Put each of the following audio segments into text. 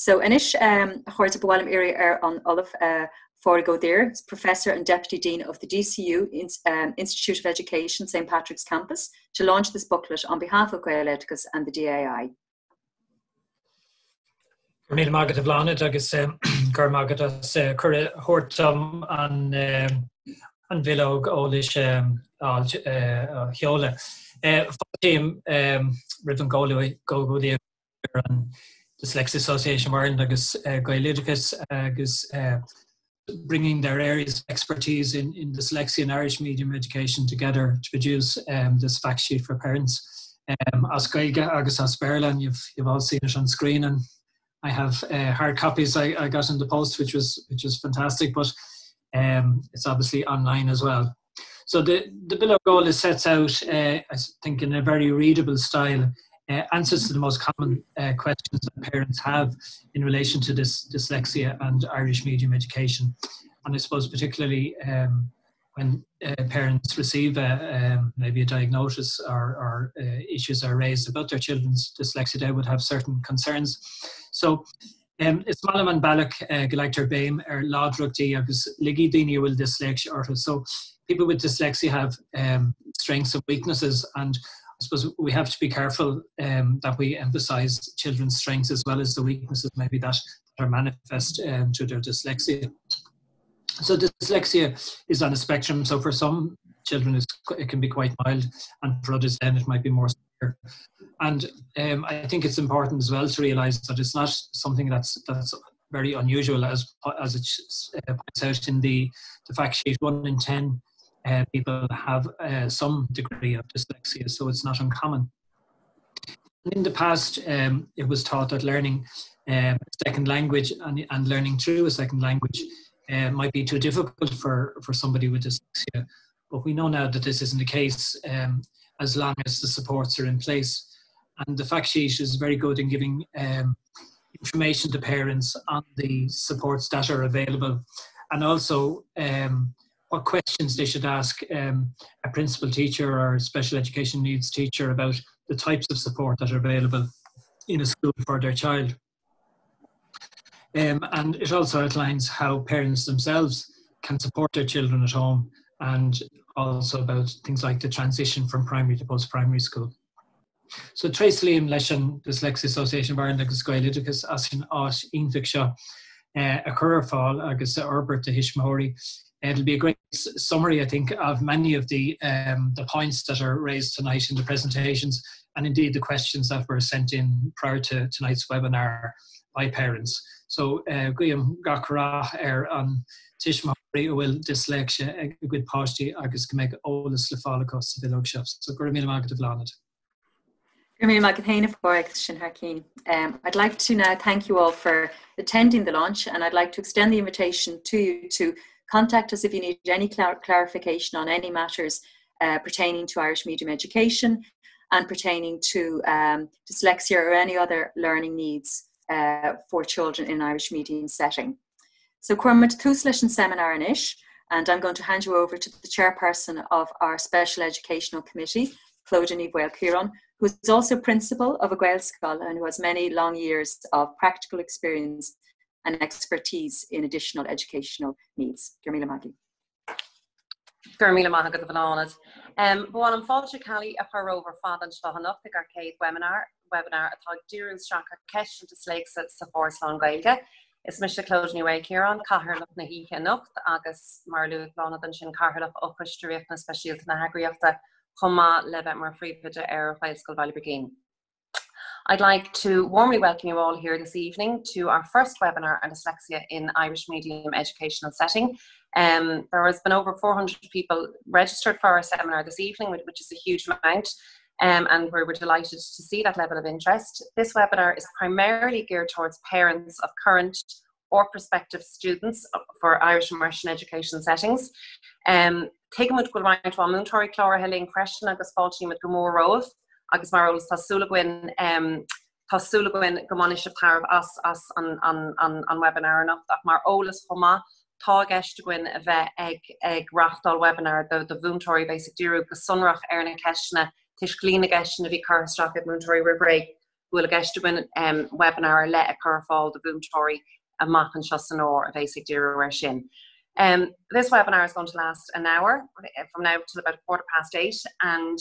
So Anish chuirte bhfuilm ire an Olaf Forgo there, Professor and Deputy Dean of the DCU Institute of Education, St. Patrick's Campus, to launch this booklet on behalf of Gaeloideachas and the DAI. Míle mágad bhláinead agus gur mágad cur thuirtam an bhilóg ólis cheola. Fátíim rud an Gaeloideachas an Dyslexia Association of Ireland agus Gaeloideachas agus bringing their areas of expertise in dyslexia and Irish medium education together to produce this fact sheet for parents. As Gaeilge agus as Berlin, you've all seen it on screen, and I have hard copies I got in the post, which was fantastic, but it's obviously online as well. So the Bill of Goal sets out, I think, in a very readable style, answers to the most common questions that parents have in relation to this dyslexia and Irish medium education. And I suppose particularly when parents receive maybe a diagnosis or issues are raised about their children's dyslexia, they would have certain concerns. So it's Malam and Balak Galactor Baim or Ládrugti agus Ligi Dini will dyslexia ortho. So people with dyslexia have strengths and weaknesses, and I suppose we have to be careful that we emphasize children's strengths as well as the weaknesses maybe that are manifest to their dyslexia. So dyslexia is on a spectrum. So for some children it can be quite mild, and for others then it might be more severe. And I think it's important as well to realise that it's not something that's very unusual, as it points out in the fact sheet. 1 in 10 people have some degree of dyslexia, so it's not uncommon. In the past, it was thought that learning a second language and learning through a second language might be too difficult for somebody with dyslexia. But we know now that this isn't the case, as long as the supports are in place. And the fact sheet is very good in giving information to parents on the supports that are available, and also what questions they should ask a principal teacher or special education needs teacher about the types of support that are available in a school for their child. And it also outlines how parents themselves can support their children at home, and also about things like the transition from primary to post-primary school. So Trace Liam Leshan, Dyslexia Association of Ireland agus Gaeloideachas as in át ionfik seo a curveball agus Herbert de Hishmahori. It'll be a great summary, I think, of many of the points that are raised tonight in the presentations, and indeed the questions that were sent in prior to tonight's webinar by parents. So Guillaume Gakra an Tishmahori will dyslexia a good party agus go make all the Slafalakos the workshops. So Gurmil Magad Vlanet. I'd like to now thank you all for attending the launch, and I'd like to extend the invitation to you to contact us if you need any clarification on any matters pertaining to Irish medium education and pertaining to dyslexia or any other learning needs for children in an Irish medium setting. So Cormac Tuslesh seminar inish, and I'm going to hand you over to the chairperson of our Special Educational Committee, Clodagh Gaelcileanna, who is also principal of a Gaelscoileanna and who has many long years of practical experience and expertise in additional educational needs. Gurmila Maggie. Gurmila Maggie the Valanas. But I'm Fáilte Cali a par over Fadan Stahanuk, the Arcade webinar at Hogdurun Straka Kesh and Dyslexia Support Long Gaelge. It's Mr. Clodagh Gaelcileanna, Comharthaí na Híche Nucht, Agus Marlu Vlanadan Shin Comharthaí Upush Direct Special Nahagriachta. Lebet more free to air High School Valley Begin. I'd like to warmly welcome you all here this evening to our first webinar on dyslexia in Irish medium educational setting. There has been over 400 people registered for our seminar this evening, which is a huge amount, and we're delighted to see that level of interest. This webinar is primarily geared towards parents of current or prospective students for Irish immersion education settings. Taken with good mind to Muntori Clara Hilling question agus Fáilte with Gomor Rose agus Marol Tassulagwin Gomonish of Tarv us on webinar enough that Mar Olas Homa Tá Gestagwin Egg Raftal webinar the Muntori basic Diru Sunrach Erna Keshna Tishklina Geshna Vi Karstrach at Muntori Ribrake bhfuil a gceistúin webinar le a curfáil de búmtóirí a mac an seasanóir a basic díreúir sin. This webinar is going to last an hour, from now till about 8:15, and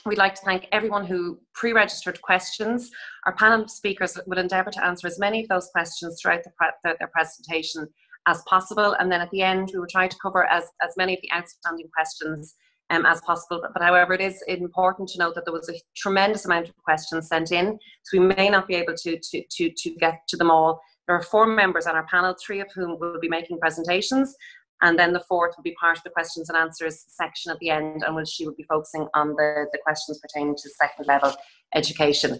we'd like to thank everyone who pre-registered questions. Our panel speakers will endeavour to answer as many of those questions throughout their presentation as possible, and then at the end we will try to cover as many of the outstanding questions as possible. But however, it is important to note that there was a tremendous amount of questions sent in, so we may not be able to get to them all. There are 4 members on our panel, 3 of whom will be making presentations, and then the 4th will be part of the questions and answers section at the end, and she will be focusing on the questions pertaining to second level education.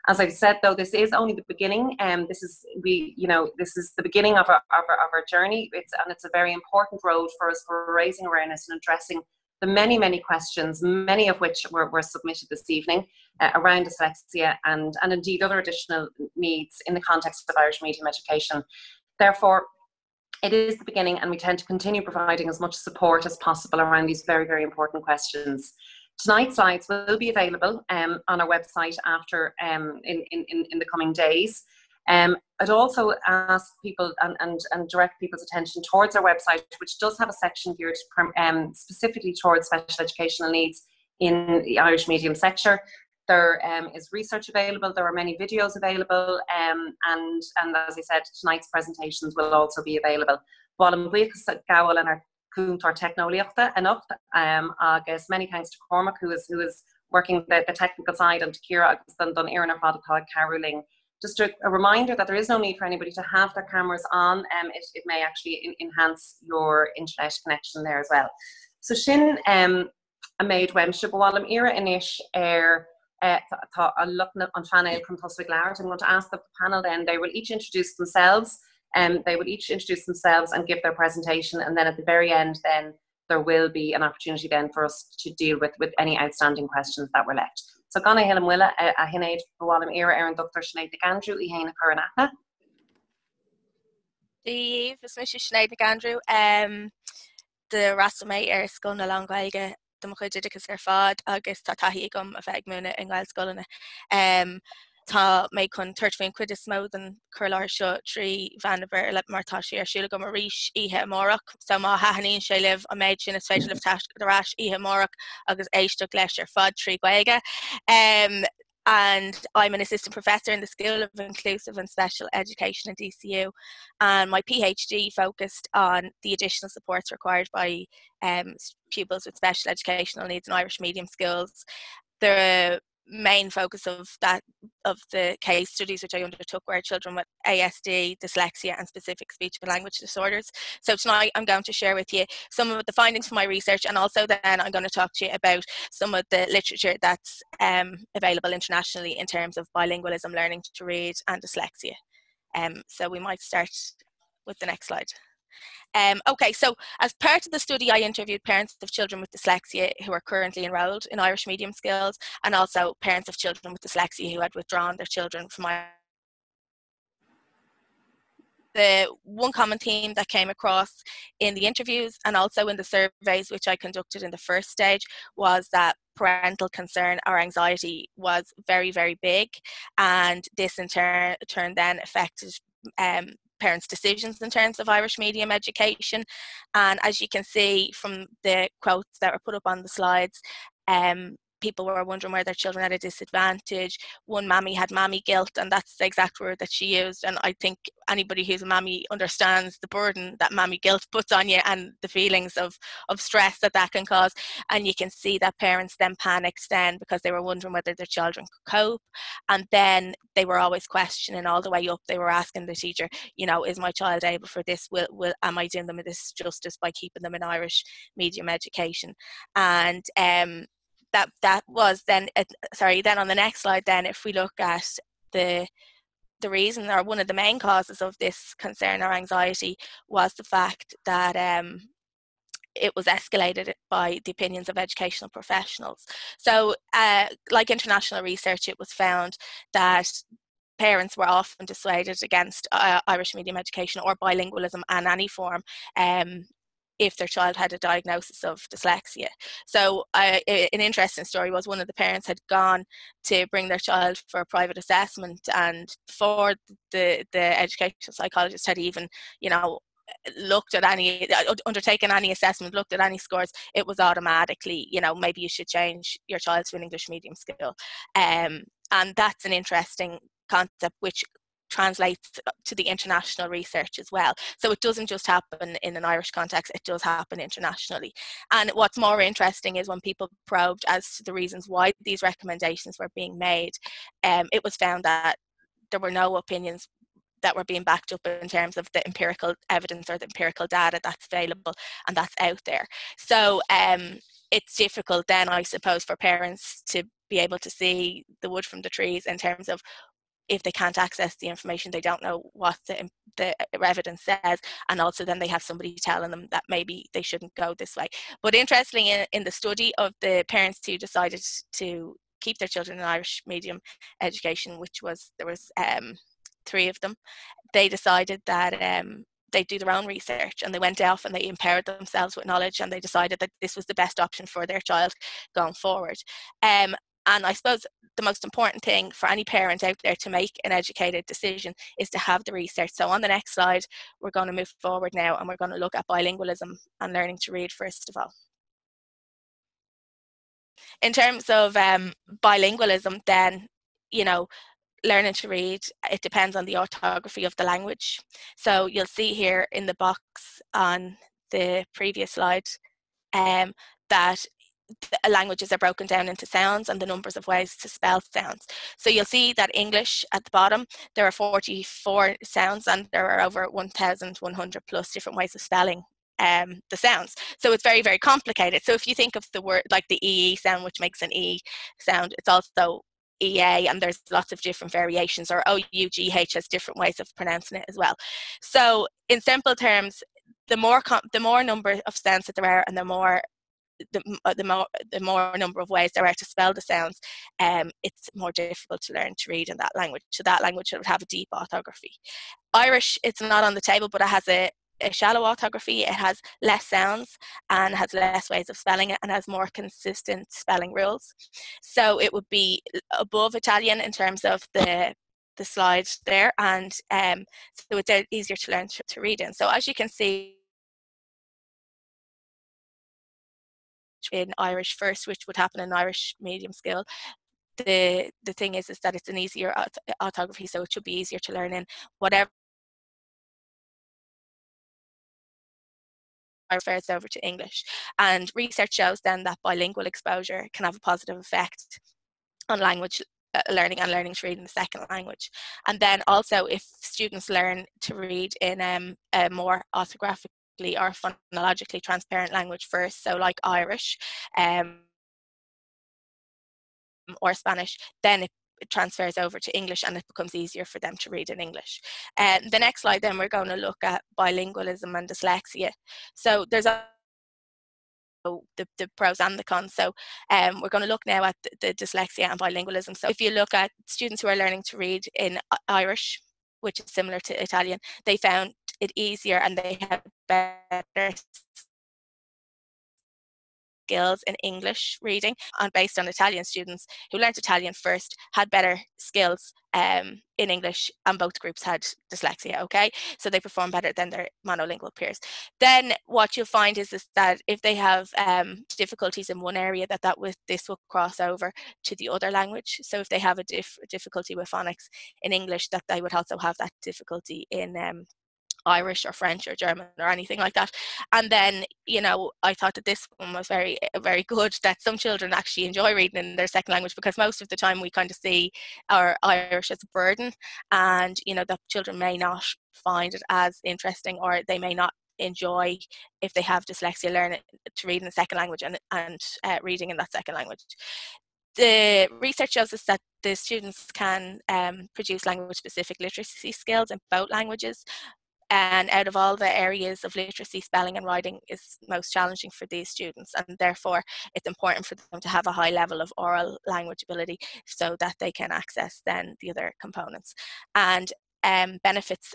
As I've said, though, this is only the beginning, and this is the beginning of our journey. It's a very important road for us for raising awareness and addressing the many questions, many of which were submitted this evening around dyslexia and indeed other additional needs in the context of Irish medium education. Therefore, it is the beginning, and we tend to continue providing as much support as possible around these very important questions. Tonight's slides will be available on our website after in the coming days. I'd also ask people and direct people's attention towards our website, which does have a section geared specifically towards special educational needs in the Irish medium sector. There is research available, there are many videos available, and as I said, tonight's presentations will also be available. Gaelscoileanna Comharthaí-Indicators, agus many thanks to Cormac, who is working the technical side, and to Ciara done Éireann ar fad Caroling. Just a reminder that there is no need for anybody to have their cameras on. It may actually enhance your internet connection there as well. So Shin a maid Wemshire Bwalam Ira Inish looking on Fanail from Tusvig Lard. I'm going to ask the panel then, they will each introduce themselves and give their presentation, and then at the very end then there will be an opportunity then for us to deal with any outstanding questions that were left. So Gana Hilam Willa a Hineid Bwalam Ira Aaron Dr. Sinead Andrew I Haina Comharthaí. Eve is Mr. Sinead Andrew. The Rastamay Scona Longaige the Gaeloideachas ar fad agus tá taithí gom a bheith múna in Gaelscoileanna. Tá méid chun 30 quid is mó an chuir seo trí bheannabar le martá sé ar siúla go mar ríis ihe amórach, so má hahaníonn sé libh a méid sin is féidir libh teas dorás ihe amórach agus éisteach leis ar fad trí gaige. And I'm an assistant professor in the School of Inclusive and Special Education at DCU, and my PhD focused on the additional supports required by pupils with special educational needs in Irish medium schools. The main focus of the case studies which I undertook were children with ASD, dyslexia and specific speech and language disorders. So tonight I'm going to share with you some of the findings from my research, and also then I'm going to talk to you about some of the literature that's available internationally in terms of bilingualism, learning to read and dyslexia. So we might start with the next slide. Okay, so as part of the study I interviewed parents of children with dyslexia who are currently enrolled in Irish medium schools, and also parents of children with dyslexia who had withdrawn their children from Irish. The one common theme that came across in the interviews and also in the surveys which I conducted in the first stage was that parental concern or anxiety was very, very big, and this in turn then affected parents' decisions in terms of Irish medium education. And as you can see from the quotes that were put up on the slides, people were wondering where their children at a disadvantage. One mammy had mammy guilt, and that's the exact word that she used. And I think anybody who's a mammy understands the burden that mammy guilt puts on you and the feelings of stress that can cause. And you can see that parents then panicked then because they were wondering whether their children could cope. And then they were always questioning all the way up. They were asking the teacher, you know, is my child able for this? Am I doing them this justice by keeping them in Irish medium education? And that was then then on the next slide, then if we look at the reason, or one of the main causes of this concern or anxiety, was the fact that it was escalated by the opinions of educational professionals. So like international research, it was found that parents were often dissuaded against Irish medium education or bilingualism in any form if their child had a diagnosis of dyslexia. So an interesting story was one of the parents had gone to bring their child for a private assessment, and before the educational psychologist had even, looked at any, undertaken any assessment, looked at any scores, it was automatically, maybe you should change your child to an English medium school. And that's an interesting concept which translates to the international research as well. So it doesn't just happen in an Irish context, it does happen internationally. And what's more interesting is when people probed as to the reasons why these recommendations were being made, it was found that there were no opinions that were being backed up in terms of the empirical evidence or the empirical data that's available and that's out there. So it's difficult then, I suppose, for parents to be able to see the wood from the trees in terms of, if they can't access the information, they don't know what the evidence says, and also then they have somebody telling them that maybe they shouldn't go this way. But interestingly, in the study of the parents who decided to keep their children in Irish medium education, there was 3 of them, they decided that they do their own research, and they went off and they empowered themselves with knowledge, and they decided that this was the best option for their child going forward. And I suppose the most important thing for any parent out there to make an educated decision is to have the research. So on the next slide, we're going to move forward now, and we're going to look at bilingualism and learning to read first of all. In terms of bilingualism, then, learning to read, it depends on the orthography of the language. So you'll see here in the box on the previous slide that languages are broken down into sounds and the numbers of ways to spell sounds. So you'll see that English at the bottom, there are 44 sounds, and there are over 1,100 plus different ways of spelling the sounds. So it's very, very complicated. So if you think of the word like the EE sound, which makes an E sound, it's also EA, and there's lots of different variations, or OUGH has different ways of pronouncing it as well. So in simple terms, the more number of sounds that there are, and the more number of ways there are to spell the sounds, it's more difficult to learn to read in that language. So that language would have a deep orthography. Irish, it's not on the table, but it has a shallow orthography. It has less sounds and has less ways of spelling it, and has more consistent spelling rules. So it would be above Italian in terms of the slide there, and so it's easier to learn to read in. So as you can see, in Irish first, which would happen in Irish medium school, the thing is that it's an easier orthography, so it should be easier to learn in. Whatever refers over to English, and research shows then that bilingual exposure can have a positive effect on language learning and learning to read in the second language. And then also, if students learn to read in a more orthographically or phonologically transparent language first, so like Irish or Spanish, then it transfers over to English, and it becomes easier for them to read in English. The next slide, then, we're going to look at bilingualism and dyslexia. So there's the pros and the cons. So we're going to look now at the dyslexia and bilingualism. So if you look at students who are learning to read in Irish, which is similar to Italian, they found it easier and they had better skills in English reading, and based on Italian students who learned Italian first had better skills in English, and both groups had dyslexia, okay? So they perform better than their monolingual peers. Then what you'll find is that if they have difficulties in one area, this will cross over to the other language. So if they have a difficulty with phonics in English, that they would also have that difficulty in Irish or French or German or anything like that. And then, I thought that this one was very, very good, that some children actually enjoy reading in their second language, because most of the time we kind of see our Irish as a burden, and that children may not find it as interesting, or they may not enjoy, if they have dyslexia, learning to read in the second language and reading in that second language. The research shows us that the students can produce language-specific literacy skills in both languages. And out of all the areas of literacy, spelling and writing is most challenging for these students, and therefore it's important for them to have a high level of oral language ability so that they can access then the other components. And benefits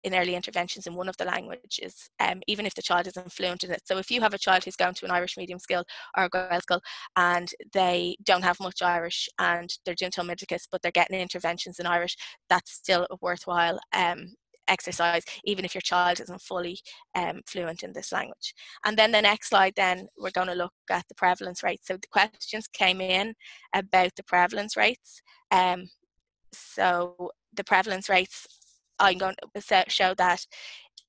in early interventions in one of the languages, even if the child isn't fluent in it. So if you have a child who's going to an Irish medium school or a Gaelscoil and they don't have much Irish and they're doing Sainmhíniú, but they're getting interventions in Irish, that's still a worthwhile exercise, even if your child isn't fully fluent in this language. And then the next slide, then we're going to look at the prevalence rates. So the questions came in about the prevalence rates. So the prevalence rates, I'm going to show that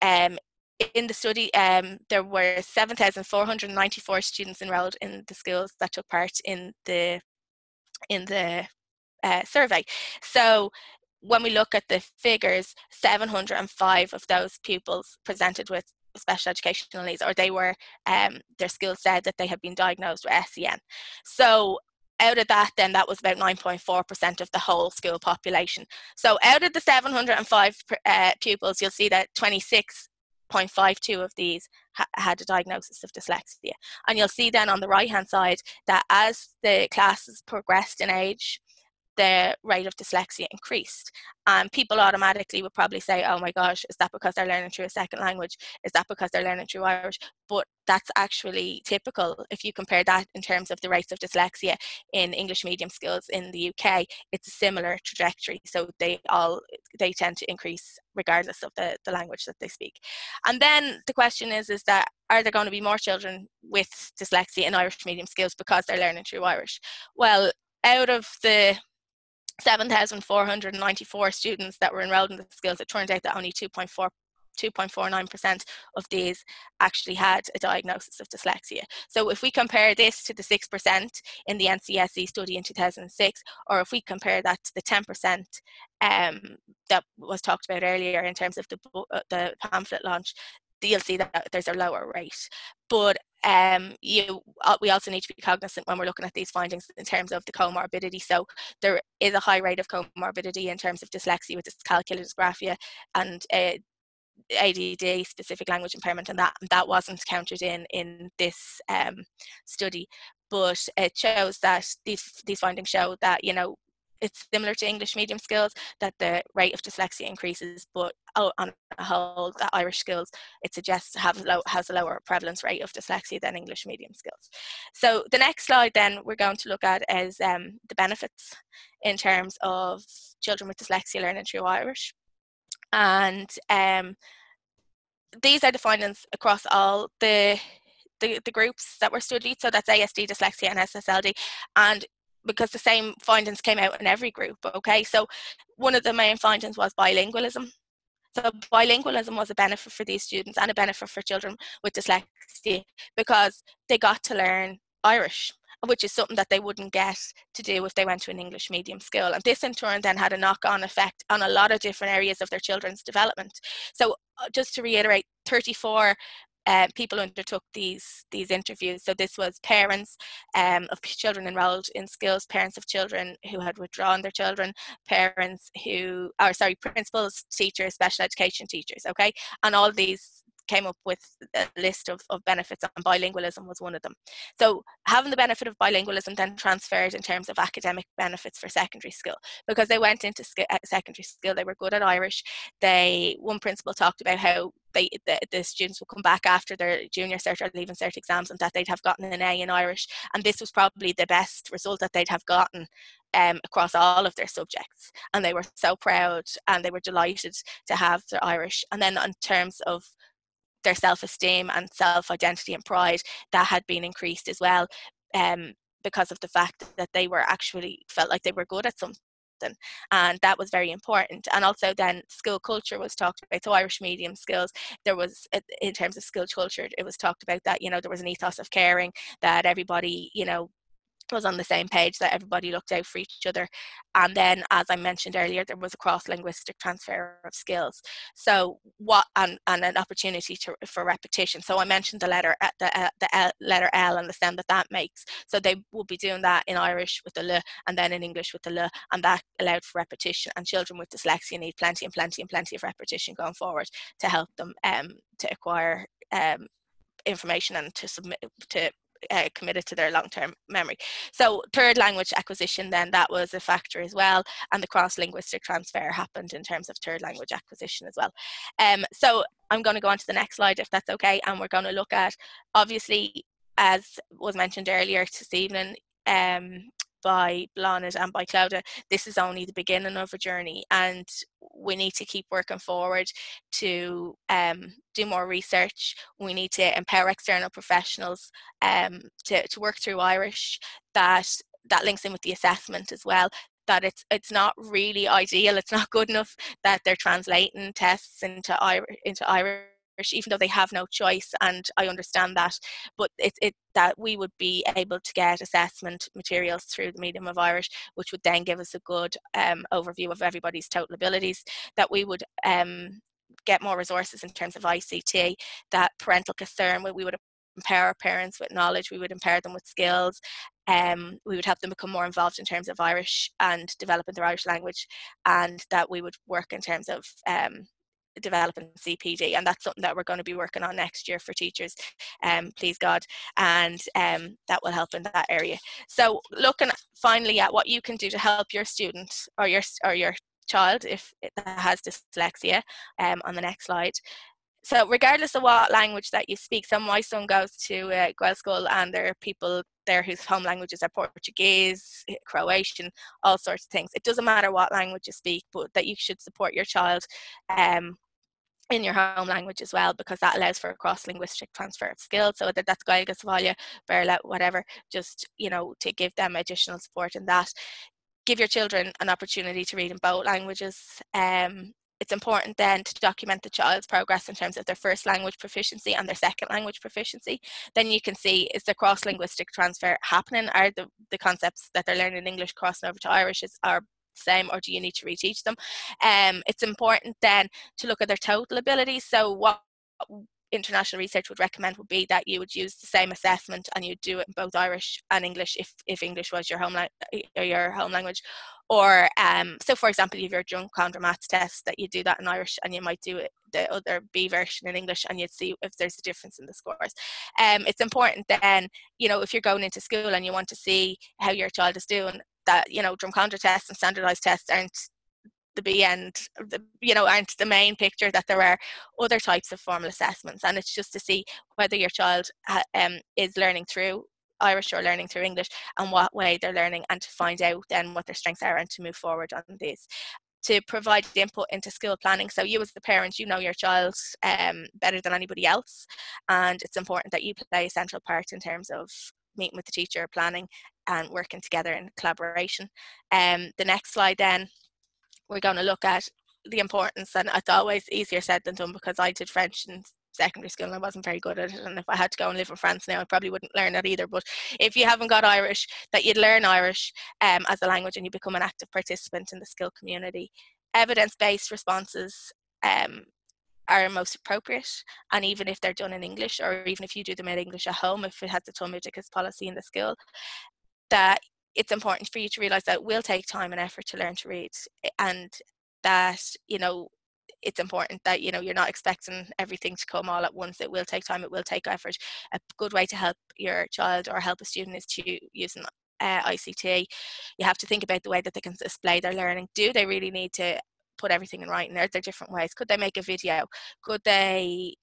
in the study, there were 7,494 students enrolled in the schools that took part in the survey. So when we look at the figures, 705 of those pupils presented with special educational needs, or they were, their schools said that they had been diagnosed with SEN. So out of that, then that was about 9.4% of the whole school population. So out of the 705 pupils, you'll see that 26.52 of these had a diagnosis of dyslexia. And you'll see then on the right hand side that as the classes progressed in age, the rate of dyslexia increased. And people automatically would probably say, oh my gosh, is that because they're learning through a second language? Is that because they're learning through Irish? But that's actually typical. If you compare that in terms of the rates of dyslexia in English medium schools in the UK, it's a similar trajectory. So they tend to increase regardless of the language that they speak. And then the question is that, are there going to be more children with dyslexia in Irish medium schools because they're learning through Irish? Well, out of the 7,494 students that were enrolled in the schools, it turned out that only 2.49% of these actually had a diagnosis of dyslexia. So if we compare this to the 6% in the NCSE study in 2006, or if we compare that to the 10% that was talked about earlier in terms of the pamphlet launch, you'll see that there's a lower rate. But we also need to be cognizant when we're looking at these findings in terms of the comorbidity. So there is a high rate of comorbidity in terms of dyslexia with dyscalculia, dysgraphia, and ADD, specific language impairment, and that wasn't counted in this study. But it shows that these findings show that, you know, it's similar to English medium skills, that the rate of dyslexia increases, but on a whole, the Irish skills, it suggests has a lower prevalence rate of dyslexia than English medium skills. So the next slide then we're going to look at is the benefits in terms of children with dyslexia learning through Irish. And these are the findings across all the groups that were studied. So that's ASD, dyslexia and SSLD. And because the same findings came out in every group, okay? So one of the main findings was bilingualism. So bilingualism was a benefit for these students and a benefit for children with dyslexia because they got to learn Irish, which is something that they wouldn't get to do if they went to an English medium school. And this in turn then had a knock-on effect on a lot of different areas of their children's development. So just to reiterate, 34 people undertook these interviews. So this was parents of children enrolled in schools, parents of children who had withdrawn their children, principals, teachers, special education teachers, okay? And all these came up with a list of benefits, and bilingualism was one of them. So having the benefit of bilingualism then transferred in terms of academic benefits for secondary school, because they went into secondary school, they were good at Irish. One principal talked about how the students would come back after their junior cert or leaving cert exams and that they'd have gotten an A in Irish, and this was probably the best result that they'd have gotten across all of their subjects, and they were so proud and they were delighted to have their Irish. And then in terms of their self-esteem and self-identity and pride, that had been increased as well, because of the fact that they were actually felt like they were good at something, and that was very important. And also then school culture was talked about. So Irish medium skills, there was, in terms of school culture, it was talked about that, you know, there was an ethos of caring, that everybody, you know, was on the same page, that everybody looked out for each other. And then, as I mentioned earlier, there was a cross-linguistic transfer of skills. So and an opportunity for repetition. So I mentioned the letter letter L and the sound that makes. So they would be doing that in Irish with the L and then in English with the L, and that allowed for repetition. And children with dyslexia need plenty and plenty and plenty of repetition going forward to help them to acquire information and to committed to their long-term memory. So third language acquisition then, that was a factor as well, and the cross-linguistic transfer happened in terms of third language acquisition as well. So I'm going to go on to the next slide if that's okay, and we're going to look at, obviously, as was mentioned earlier this evening, by Bláthnaid and by Clodagh, this is only the beginning of a journey, and we need to keep working forward to do more research. We need to empower external professionals to work through Irish. That links in with the assessment as well, that it's not really ideal, it's not good enough that they're translating tests into Irish, even though they have no choice, and I understand that, but that we would be able to get assessment materials through the medium of Irish, which would then give us a good overview of everybody's total abilities, that we would get more resources in terms of ICT, that parental concern, we would empower parents with knowledge, we would empower them with skills, we would help them become more involved in terms of Irish and developing their Irish language, and that we would work in terms of developing CPD, and that's something that we're going to be working on next year for teachers, please God, and that will help in that area. So looking finally at what you can do to help your student or your child if it has dyslexia, on the next slide. So regardless of what language that you speak, so my son goes to Gaelscoileanna, and there are people there whose home languages are Portuguese, Croatian, all sorts of things. It doesn't matter what language you speak, but that you should support your child in your home language as well, because that allows for a cross-linguistic transfer of skills. So whether that's Gaeilge, Berla, whatever, just, you know, to give them additional support in that. Give your children an opportunity to read in both languages. It's important then to document the child's progress in terms of their first language proficiency and their second language proficiency. Then you can see, is the cross-linguistic transfer happening? Are the concepts that they're learning in English crossing over to Irish are same, or do you need to reteach them? It's important then to look at their total abilities. So what international research would recommend would be that you would use the same assessment and you'd do it in both Irish and English if English was your home language. Or so for example, you have your Drunk Contra Maths test, that you do that in Irish and you might do it the other B version in English, and you'd see if there's a difference in the scores. It's important then, you know, if you're going into school and you want to see how your child is doing, that, you know, Drunk Contra tests and standardized tests aren't the B end, aren't the main picture, that there are other types of formal assessments, and it's just to see whether your child is learning through Irish or learning through English, and what way they're learning, and to find out then what their strengths are and to move forward on these. To provide input into school planning. So you as the parent, you know your child better than anybody else, and it's important that you play a central part in terms of meeting with the teacher, planning and working together in collaboration. The next slide then, we're going to look at the importance, and it's always easier said than done, because I did French in secondary school and I wasn't very good at it, and if I had to go and live in France now I probably wouldn't learn that either. But if you haven't got Irish, that you'd learn Irish as a language, and you become an active participant in the skill community. Evidence-based responses are most appropriate, and even if they're done in English, or even if you do them in English at home, if it has the Sainmhíniú policy in the school, that it's important for you to realise that it will take time and effort to learn to read, and that, you know, it's important that, you know, you're not expecting everything to come all at once. It will take time, it will take effort. A good way to help your child or help a student is to use an ICT. You have to think about the way that they can display their learning. Do they really need to put everything in writing? Are there different ways? Could they make a video? Could they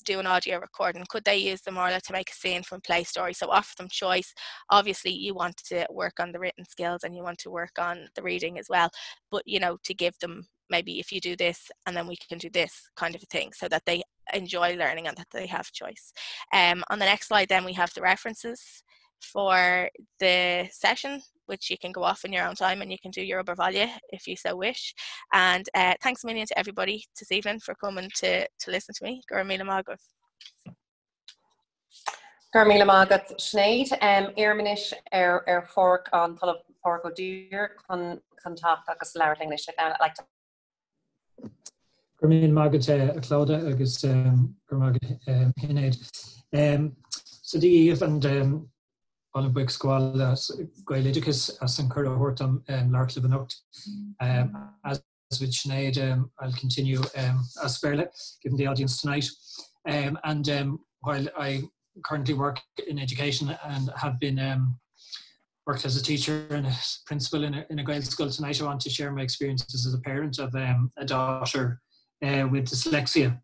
do an audio recording? Could they use the Marla to make a scene from Play Story? So offer them choice. Obviously you want to work on the written skills and you want to work on the reading as well, but, you know, to give them, maybe if you do this and then we can do this kind of a thing, so that they enjoy learning and that they have choice. On the next slide then, we have the references for the session, which you can go off in your own time and you can do your Obervallia if you so wish. And thanks a million to everybody this evening for coming to listen to me. Gur míle mágat. Gur míle mágat, Sinead. Iarmanis fork on Tulla Porco Deer contact agus leir English. Like to. Gur míle mágat Clodagh agus gur mágat Sinead. So the and on a big squall Gaeloideachas as an Comharthaí Lark Libanocht. As with Sinead, I'll continue as Berla, given the audience tonight. And while I currently work in education and have been worked as a teacher and a principal in a Gael school. Tonight I want to share my experiences as a parent of a daughter with dyslexia.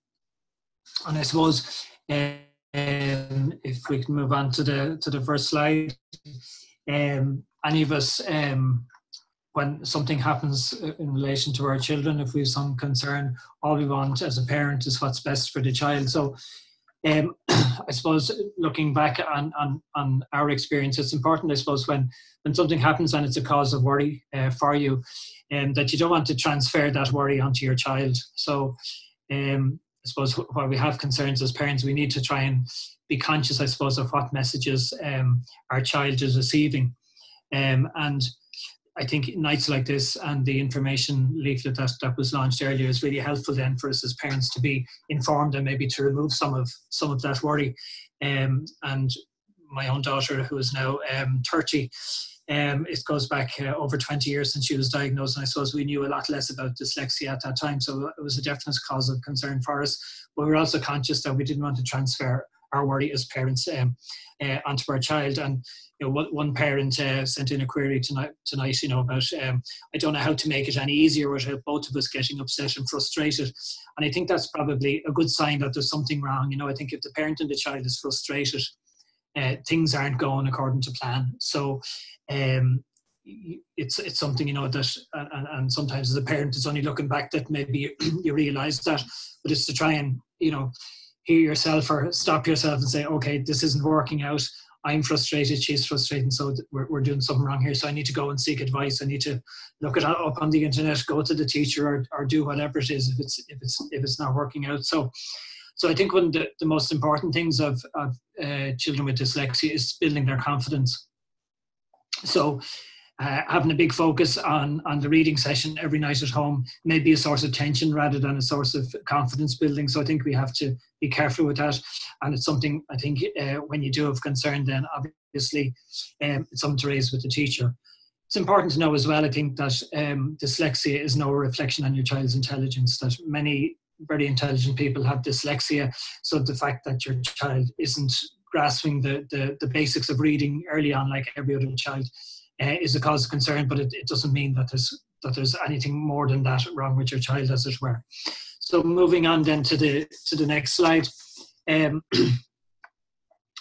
And I suppose if we can move on to the first slide, any of us, when something happens in relation to our children, if we have some concern, all we want as a parent is what's best for the child. So I suppose looking back on our experience, it's important, I suppose, when something happens and it's a cause of worry for you, that you don't want to transfer that worry onto your child. So I suppose while we have concerns as parents, we need to try and be conscious, I suppose, of what messages our child is receiving. And I think nights like this and the information leaflet that was launched earlier is really helpful then for us as parents to be informed and maybe to remove some of that worry. And my own daughter, who is now 30, it goes back over 20 years since she was diagnosed, and I suppose we knew a lot less about dyslexia at that time, so it was a definite cause of concern for us. But we were also conscious that we didn't want to transfer our worry as parents onto our child. And one parent sent in a query tonight, about I don't know how to make it any easier without both of us getting upset and frustrated. And I think that's probably a good sign that there's something wrong. I think if the parent and the child is frustrated, things aren't going according to plan. So it's something, that, and sometimes as a parent, it's only looking back that maybe you realise that, but it's to try and, hear yourself or stop yourself and say, okay, this isn't working out. I'm frustrated, she's frustrated, so we're doing something wrong here. So I need to go and seek advice. I need to look it up on the internet, go to the teacher, or do whatever it is if it's not working out. So I think one of the most important things of children with dyslexia is building their confidence. So having a big focus on the reading session every night at home may be a source of tension rather than a source of confidence building. So I think we have to be careful with that. And it's something, I think, when you do have concern, then obviously it's something to raise with the teacher. It's important to know as well, I think, that dyslexia is no reflection on your child's intelligence, that many very intelligent people have dyslexia. So the fact that your child isn't grasping the basics of reading early on like every other child is a cause of concern, but it doesn't mean that there's anything more than that wrong with your child, as it were. So moving on then to the next slide.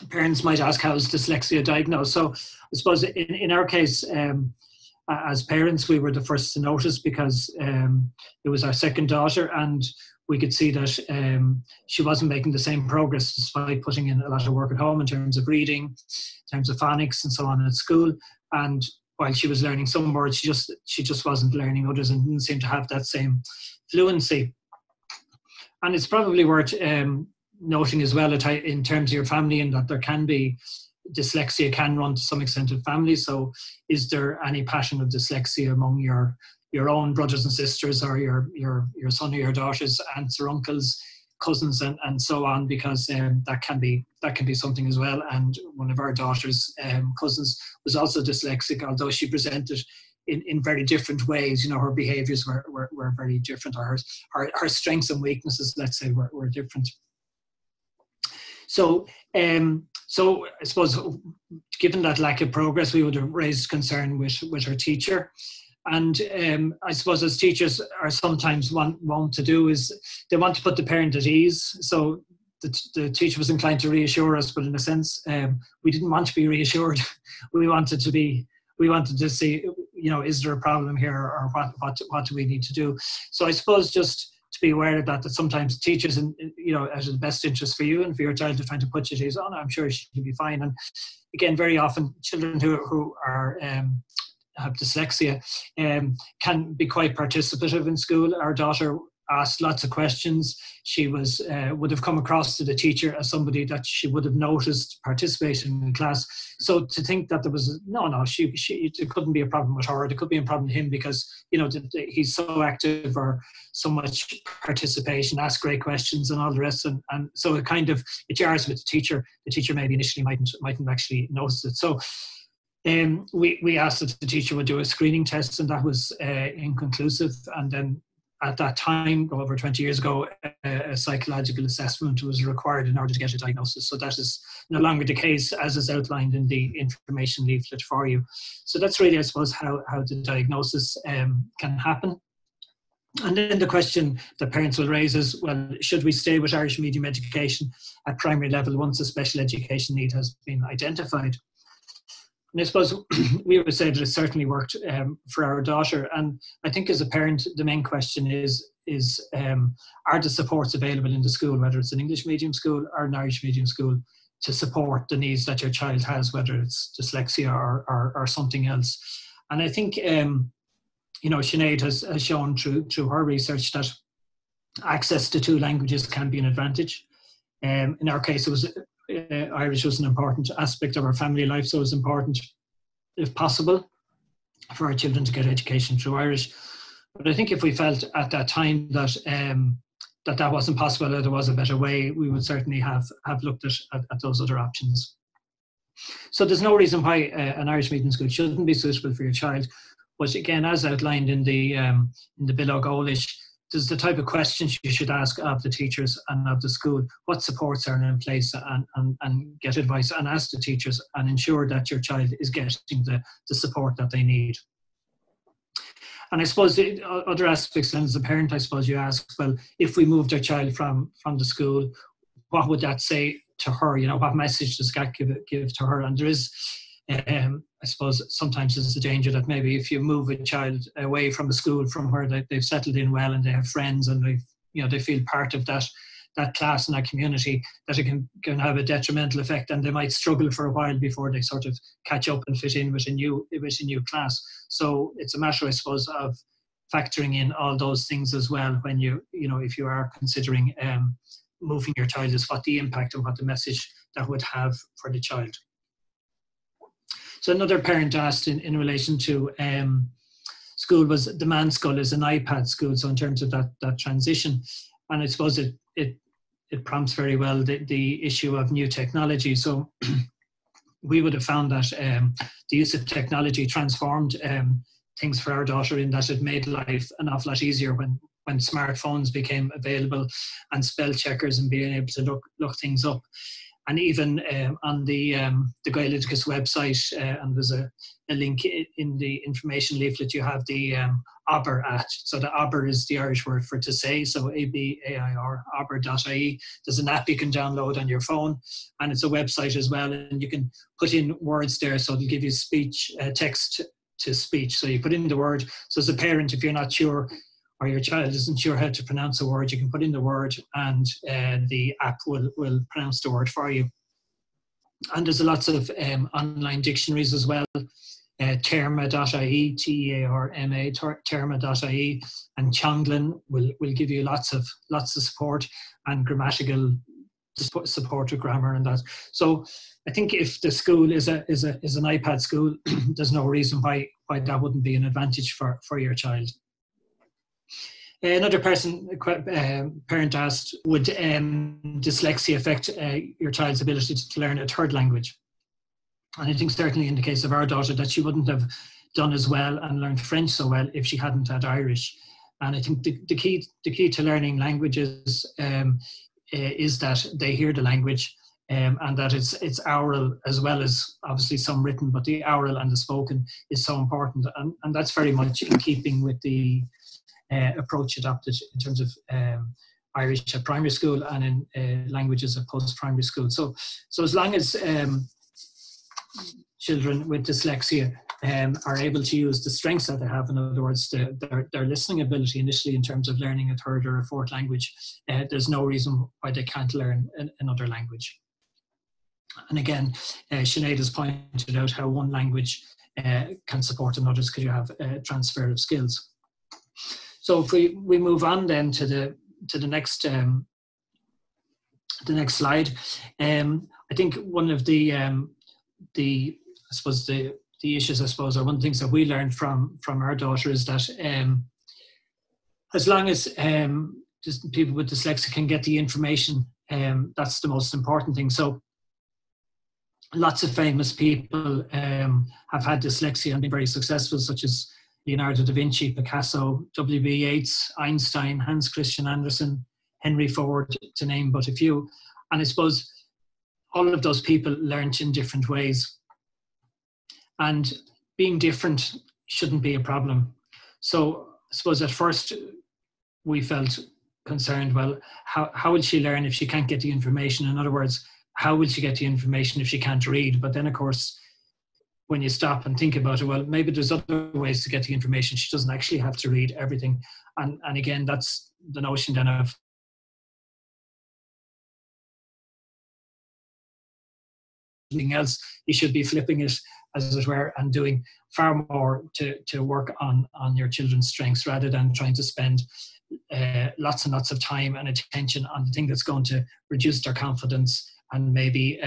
Parents might ask, how is dyslexia diagnosed? So I suppose in our case, as parents, we were the first to notice because it was our second daughter, and we could see that she wasn't making the same progress despite putting in a lot of work at home in terms of reading, in terms of phonics and so on at school. And while she was learning some words, she just wasn't learning others and didn't seem to have that same fluency. And it's probably worth noting as well in terms of your family, and that there can be dyslexia can run to some extent in families. So is there any pattern of dyslexia among your own brothers and sisters, or your son or your daughter's aunts or uncles, cousins, and so on? Because that can be something as well. And one of our daughter's cousins was also dyslexic, although she presented in very different ways. Her behaviours were very different, or her strengths and weaknesses, let's say, were different. So I suppose, given that lack of progress, we would have raised concern with her teacher. And I suppose as teachers are sometimes want to do is they want to put the parent at ease. So the teacher was inclined to reassure us, but in a sense, we didn't want to be reassured. We wanted to see, is there a problem here, or what do we need to do? So I suppose just to be aware of that sometimes teachers, out of the best interest for you and for your child, are trying to put you at ease. Oh, no, I'm sure she can be fine. And again, very often children who are have dyslexia can be quite participative in school. Our daughter asked lots of questions. She would have come across to the teacher as somebody that she would have noticed participating in class. So to think that there was it couldn't be a problem with her. It could be a problem with him because he's so active, or so much participation, ask great questions and all the rest. And so it jars with the teacher. The teacher maybe initially mightn't actually notice it. So we asked if the teacher would do a screening test, and that was inconclusive. And then at that time, over 20 years ago, a psychological assessment was required in order to get a diagnosis. So that is no longer the case, as is outlined in the information leaflet for you. So that's really, I suppose, how the diagnosis can happen. And then the question that parents will raise is, well, should we stay with Irish medium education at primary level once a special education need has been identified? And I suppose we would say that it certainly worked for our daughter. And I think as a parent, the main question is are the supports available in the school, whether it's an English medium school or an Irish medium school, to support the needs that your child has, whether it's dyslexia or something else. And I think, you know, Sinead has shown through her research that access to 2 languages can be an advantage. In our case, it was Irish was an important aspect of our family life, so it was important, if possible, for our children to get education through Irish. But I think if we felt at that time that that wasn't possible, or there was a better way, we would certainly have looked at those other options. So there's no reason why an Irish medium school shouldn't be suitable for your child. But again, as outlined in the below goalish, there's the type of questions you should ask of the teachers and of the school. What supports are in place, and get advice and ask the teachers and ensure that your child is getting the support that they need. And I suppose the other aspects, and as a parent, I suppose you ask, well, if we moved our child from the school, what would that say to her? You know, what message does that give to her? And there is, I suppose sometimes there's a danger that maybe if you move a child away from a school from where they've settled in well and they have friends and they feel part of that class and that community, that it can have a detrimental effect, and they might struggle for a while before they sort of catch up and fit in with a new class. So it's a matter, I suppose, of factoring in all those things as well when if you are considering moving your child, is what the impact and what the message that would have for the child. So another parent asked in relation to school was, the man's school is an iPad school, so in terms of that transition, and I suppose it prompts very well the issue of new technology. So we would have found that the use of technology transformed things for our daughter, in that it made life an awful lot easier when smartphones became available, and spell checkers, and being able to look things up. And even on the Gaeloideachas website, and there's a link in the information leaflet, you have the Aber at. So the Aber is the Irish word for to say, so ABAIR, aber.ie. There's an app you can download on your phone, and it's a website as well, and you can put in words there, so it'll give you speech, text to speech. So you put in the word. So as a parent, if you're not sure, or your child isn't sure how to pronounce a word, you can put in the word, and the app will pronounce the word for you. And there's lots of online dictionaries as well. Terma.ie, T-E-A-R-M-A, Terma.ie, and Chonglan will give you lots of support, and grammatical support with grammar and that. So I think if the school is an iPad school, there's no reason why that wouldn't be an advantage for your child. Another parent asked, would dyslexia affect your child's ability to learn a third language? And I think certainly in the case of our daughter, that she wouldn't have done as well and learned French so well if she hadn't had Irish. And I think the key to learning languages is that they hear the language, and that it's oral as well as obviously some written, but the oral and the spoken is so important. And that's very much in keeping with the approach adopted in terms of Irish at primary school and in languages at post-primary school. So as long as children with dyslexia are able to use the strengths that they have, in other words, their listening ability initially in terms of learning a third or a fourth language, there's no reason why they can't learn another language. And again, Sinead has pointed out how one language can support another because you have transfer of skills. So if we move on then to the next slide, I think one of the I suppose the issues, I suppose, or one of the things that we learned from our daughter is that as long as just people with dyslexia can get the information, that's the most important thing. So lots of famous people have had dyslexia and been very successful, such as Leonardo da Vinci, Picasso, W.B. Yeats, Einstein, Hans Christian Andersen, Henry Ford, to name but a few. And I suppose all of those people learnt in different ways. And being different shouldn't be a problem. So I suppose at first we felt concerned, well, how will she learn if she can't get the information? In other words, how will she get the information if she can't read? But then, of course, when you stop and think about it, well, maybe there's other ways to get the information. She doesn't actually have to read everything. And again, that's the notion then of something else. You should be flipping it, as it were, and doing far more to work on your children's strengths, rather than trying to spend lots and lots of time and attention on the thing that's going to reduce their confidence and maybe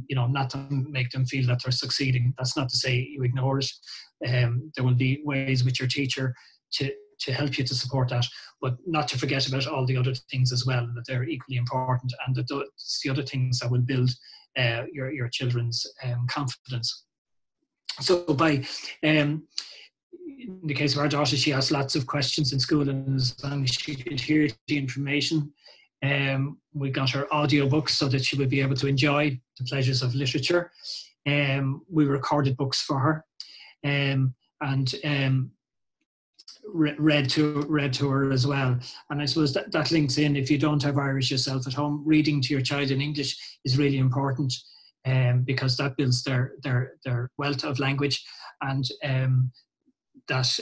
not to make them feel that they're succeeding. That's not to say you ignore it. There will be ways with your teacher to help you to support that, but not to forget about all the other things as well, that they're equally important, and that it's the other things that will build your children's confidence. So in the case of our daughter, she asked lots of questions in school, and as long as she could hear the information, we got her audiobooks so that she would be able to enjoy the pleasures of literature. We recorded books for her, and read to her as well. And I suppose that links in, if you don't have Irish yourself at home, reading to your child in English is really important, because that builds their wealth of language, and the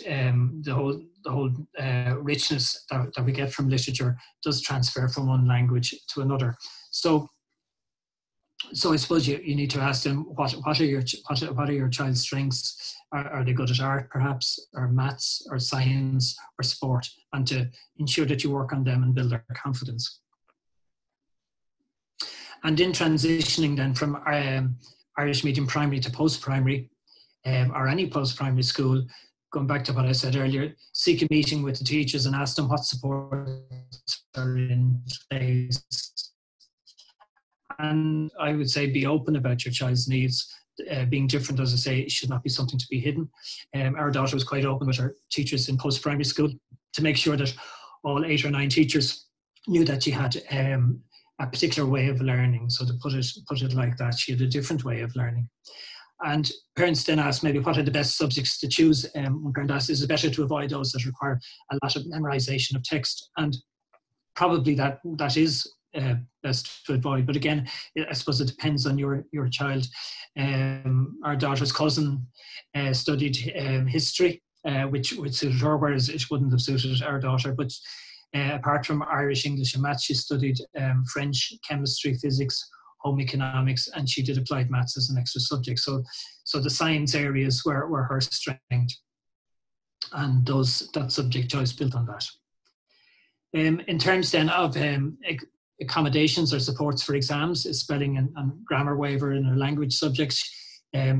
whole richness that we get from literature does transfer from one language to another. So I suppose you need to ask them, what are your child's strengths? Are they good at art, perhaps, or maths, or science, or sport? And to ensure that you work on them and build their confidence. And in transitioning then from Irish medium primary to post-primary, or any post-primary school, going back to what I said earlier, seek a meeting with the teachers and ask them what supports are in place. And I would say be open about your child's needs. Being different, as I say, should not be something to be hidden. Our daughter was quite open with her teachers in post-primary school to make sure that all 8 or 9 teachers knew that she had a particular way of learning. So to put it like that, she had a different way of learning. And parents then asked maybe what are the best subjects to choose. One parent asked, is it better to avoid those that require a lot of memorization of text? And probably that is best to avoid. But again, I suppose it depends on your child. Our daughter's cousin studied history, which suited her, whereas it wouldn't have suited our daughter. But apart from Irish, English and maths, she studied French, chemistry, physics, home economics, and she did applied maths as an extra subject. So the science areas were her strength, and that subject choice built on that. In terms then of accommodations or supports for exams, spelling and grammar waiver in her language subjects,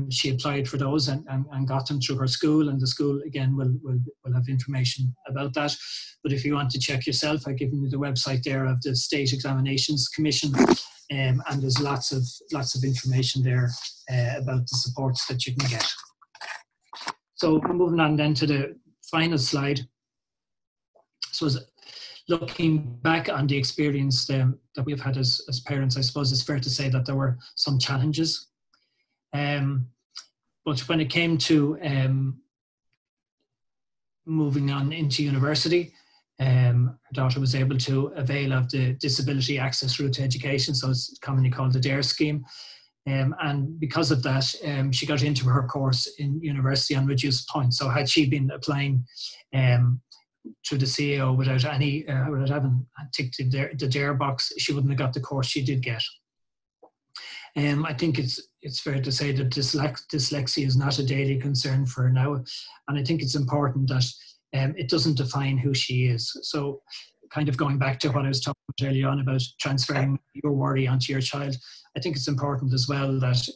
she applied for those and got them through her school, and the school again will have information about that. But if you want to check yourself, I've given you the website there of the State Examinations Commission, and there's lots of information there about the supports that you can get. So moving on then to the final slide. So looking back on the experience that we've had as parents, I suppose it's fair to say that there were some challenges. But when it came to moving on into university, her daughter was able to avail of the Disability Access Route to Education, so it's commonly called the DARE scheme. And because of that, she got into her course in university on reduced points. So had she been applying through the CAO without having ticked the DARE box, she wouldn't have got the course she did get. I think it's fair to say that dyslexia is not a daily concern for her now, and I think it's important that it doesn't define who she is. So kind of going back to what I was talking about earlier on about transferring your worry onto your child, I think it's important as well that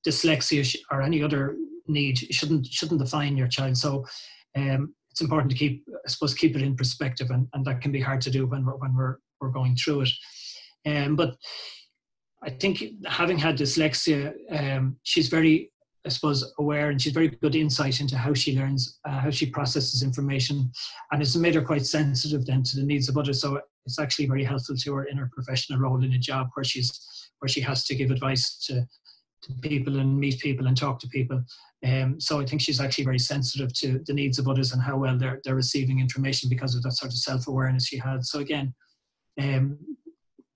dyslexia or any other need shouldn't define your child. So it's important to keep it in perspective, and that can be hard to do when we're going through it. But I think having had dyslexia, she's very I suppose, aware, and she's very good insight into how she learns, how she processes information, and it's made her quite sensitive then to the needs of others. So it's actually very helpful to her in her professional role in a job where she has to give advice to people and meet people and talk to people. So I think she's actually very sensitive to the needs of others and how well they're receiving information because of that sort of self-awareness she had. So again,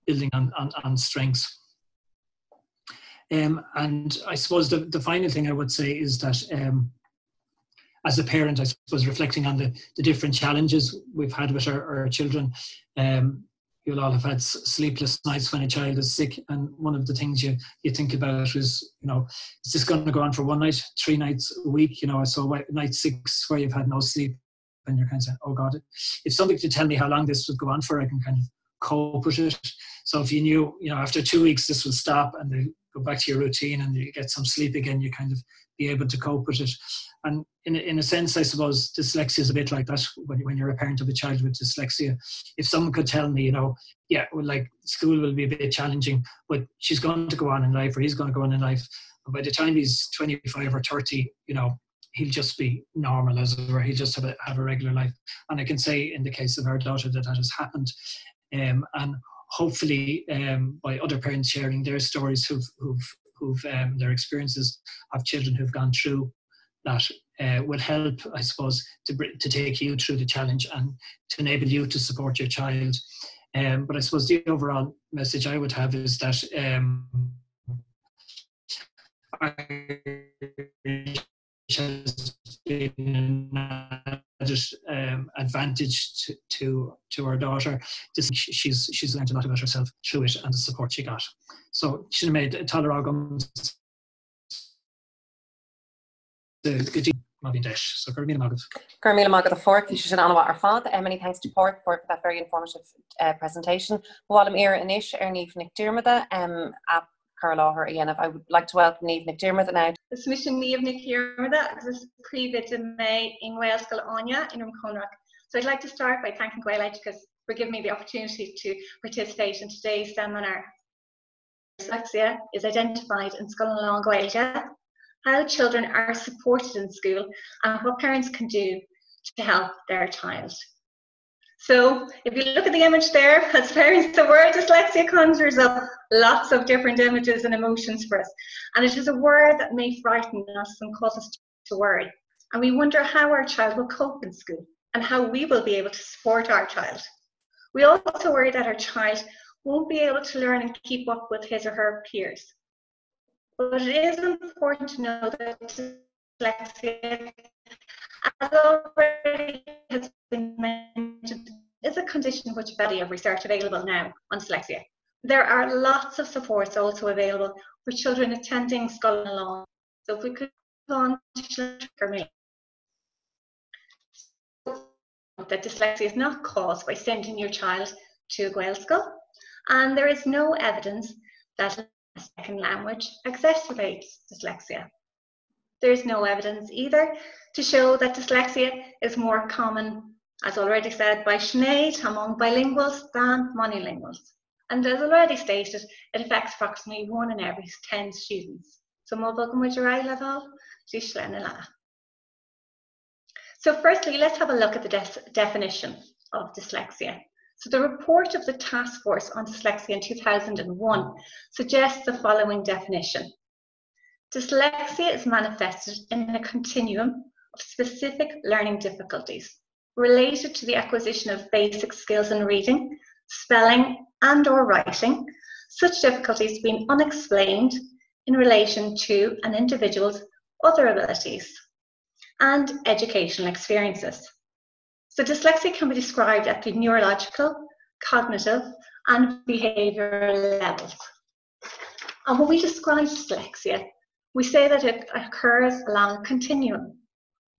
building on strengths. And I suppose the final thing I would say is that as a parent, I suppose reflecting on the different challenges we've had with our children, you'll all have had sleepless nights when a child is sick, and one of the things you think about is, is this going to go on for 1 night, 3 nights a week, so night 6 where you've had no sleep, and you're kind of saying, oh God, if somebody could tell me how long this would go on for, I can kind of cope with it. So if you knew, after 2 weeks this will stop and they go back to your routine and you get some sleep again, you kind of be able to cope with it. And in a sense, I suppose dyslexia is a bit like that when you're a parent of a child with dyslexia. If someone could tell me, school will be a bit challenging, but she's going to go on in life, or he's going to go on in life, and by the time he's 25 or 30, he'll just be normal, as it were. He'll just have a regular life. And I can say in the case of our daughter that has happened. And hopefully by other parents sharing their stories who've their experiences of children who've gone through that will help, I suppose, to take you through the challenge and to enable you to support your child. But I suppose the overall message I would have is that has been an added advantage to our daughter. She's learned a lot about herself through it and the support she got. So she made a toleragum. So Carmela Magad the fourth, you should know what our father. Many thanks to Port for that very informative presentation. While I'm here in Ish, Niamh Nic Diarmada, at Comharthaí-Indicators, I would like to welcome Niamh Nic Diarmada now. This mission Niamh Nic Diarmada is pre-bid in May in Gaelscoileanna in Comharthaí. So I'd like to start by thanking Gaeloideachas for giving me the opportunity to participate in today's seminar. Dyslexia is identified in Scoileanna Gaeilge, how children are supported in school, and what parents can do to help their child. So if you look at the image there, as parents, the word dyslexia conjures up lots of different images and emotions for us. And it is a word that may frighten us and cause us to worry. And we wonder how our child will cope in school and how we will be able to support our child. We also worry that our child won't be able to learn and keep up with his or her peers. But it is important to know that dyslexia, as already has been mentioned, is a condition which body of research available now on dyslexia. There are lots of supports also available for children attending Scoileanna. So if we could go on to Carmela. That dyslexia is not caused by sending your child to a Gaelscoil, and there is no evidence that a second language exacerbates dyslexia. There is no evidence either to show that dyslexia is more common, as already said by Sinead, among bilinguals than monolinguals. And as already stated, it affects approximately 1 in every 10 students. So So firstly, let's have a look at the definition of dyslexia. So the report of the Task Force on Dyslexia in 2001 suggests the following definition. Dyslexia is manifested in a continuum of specific learning difficulties related to the acquisition of basic skills in reading, spelling, and/or writing, such difficulties being unexplained in relation to an individual's other abilities and educational experiences. So dyslexia can be described at the neurological, cognitive, and behavioural levels. And when we describe dyslexia, we say that it occurs along a continuum,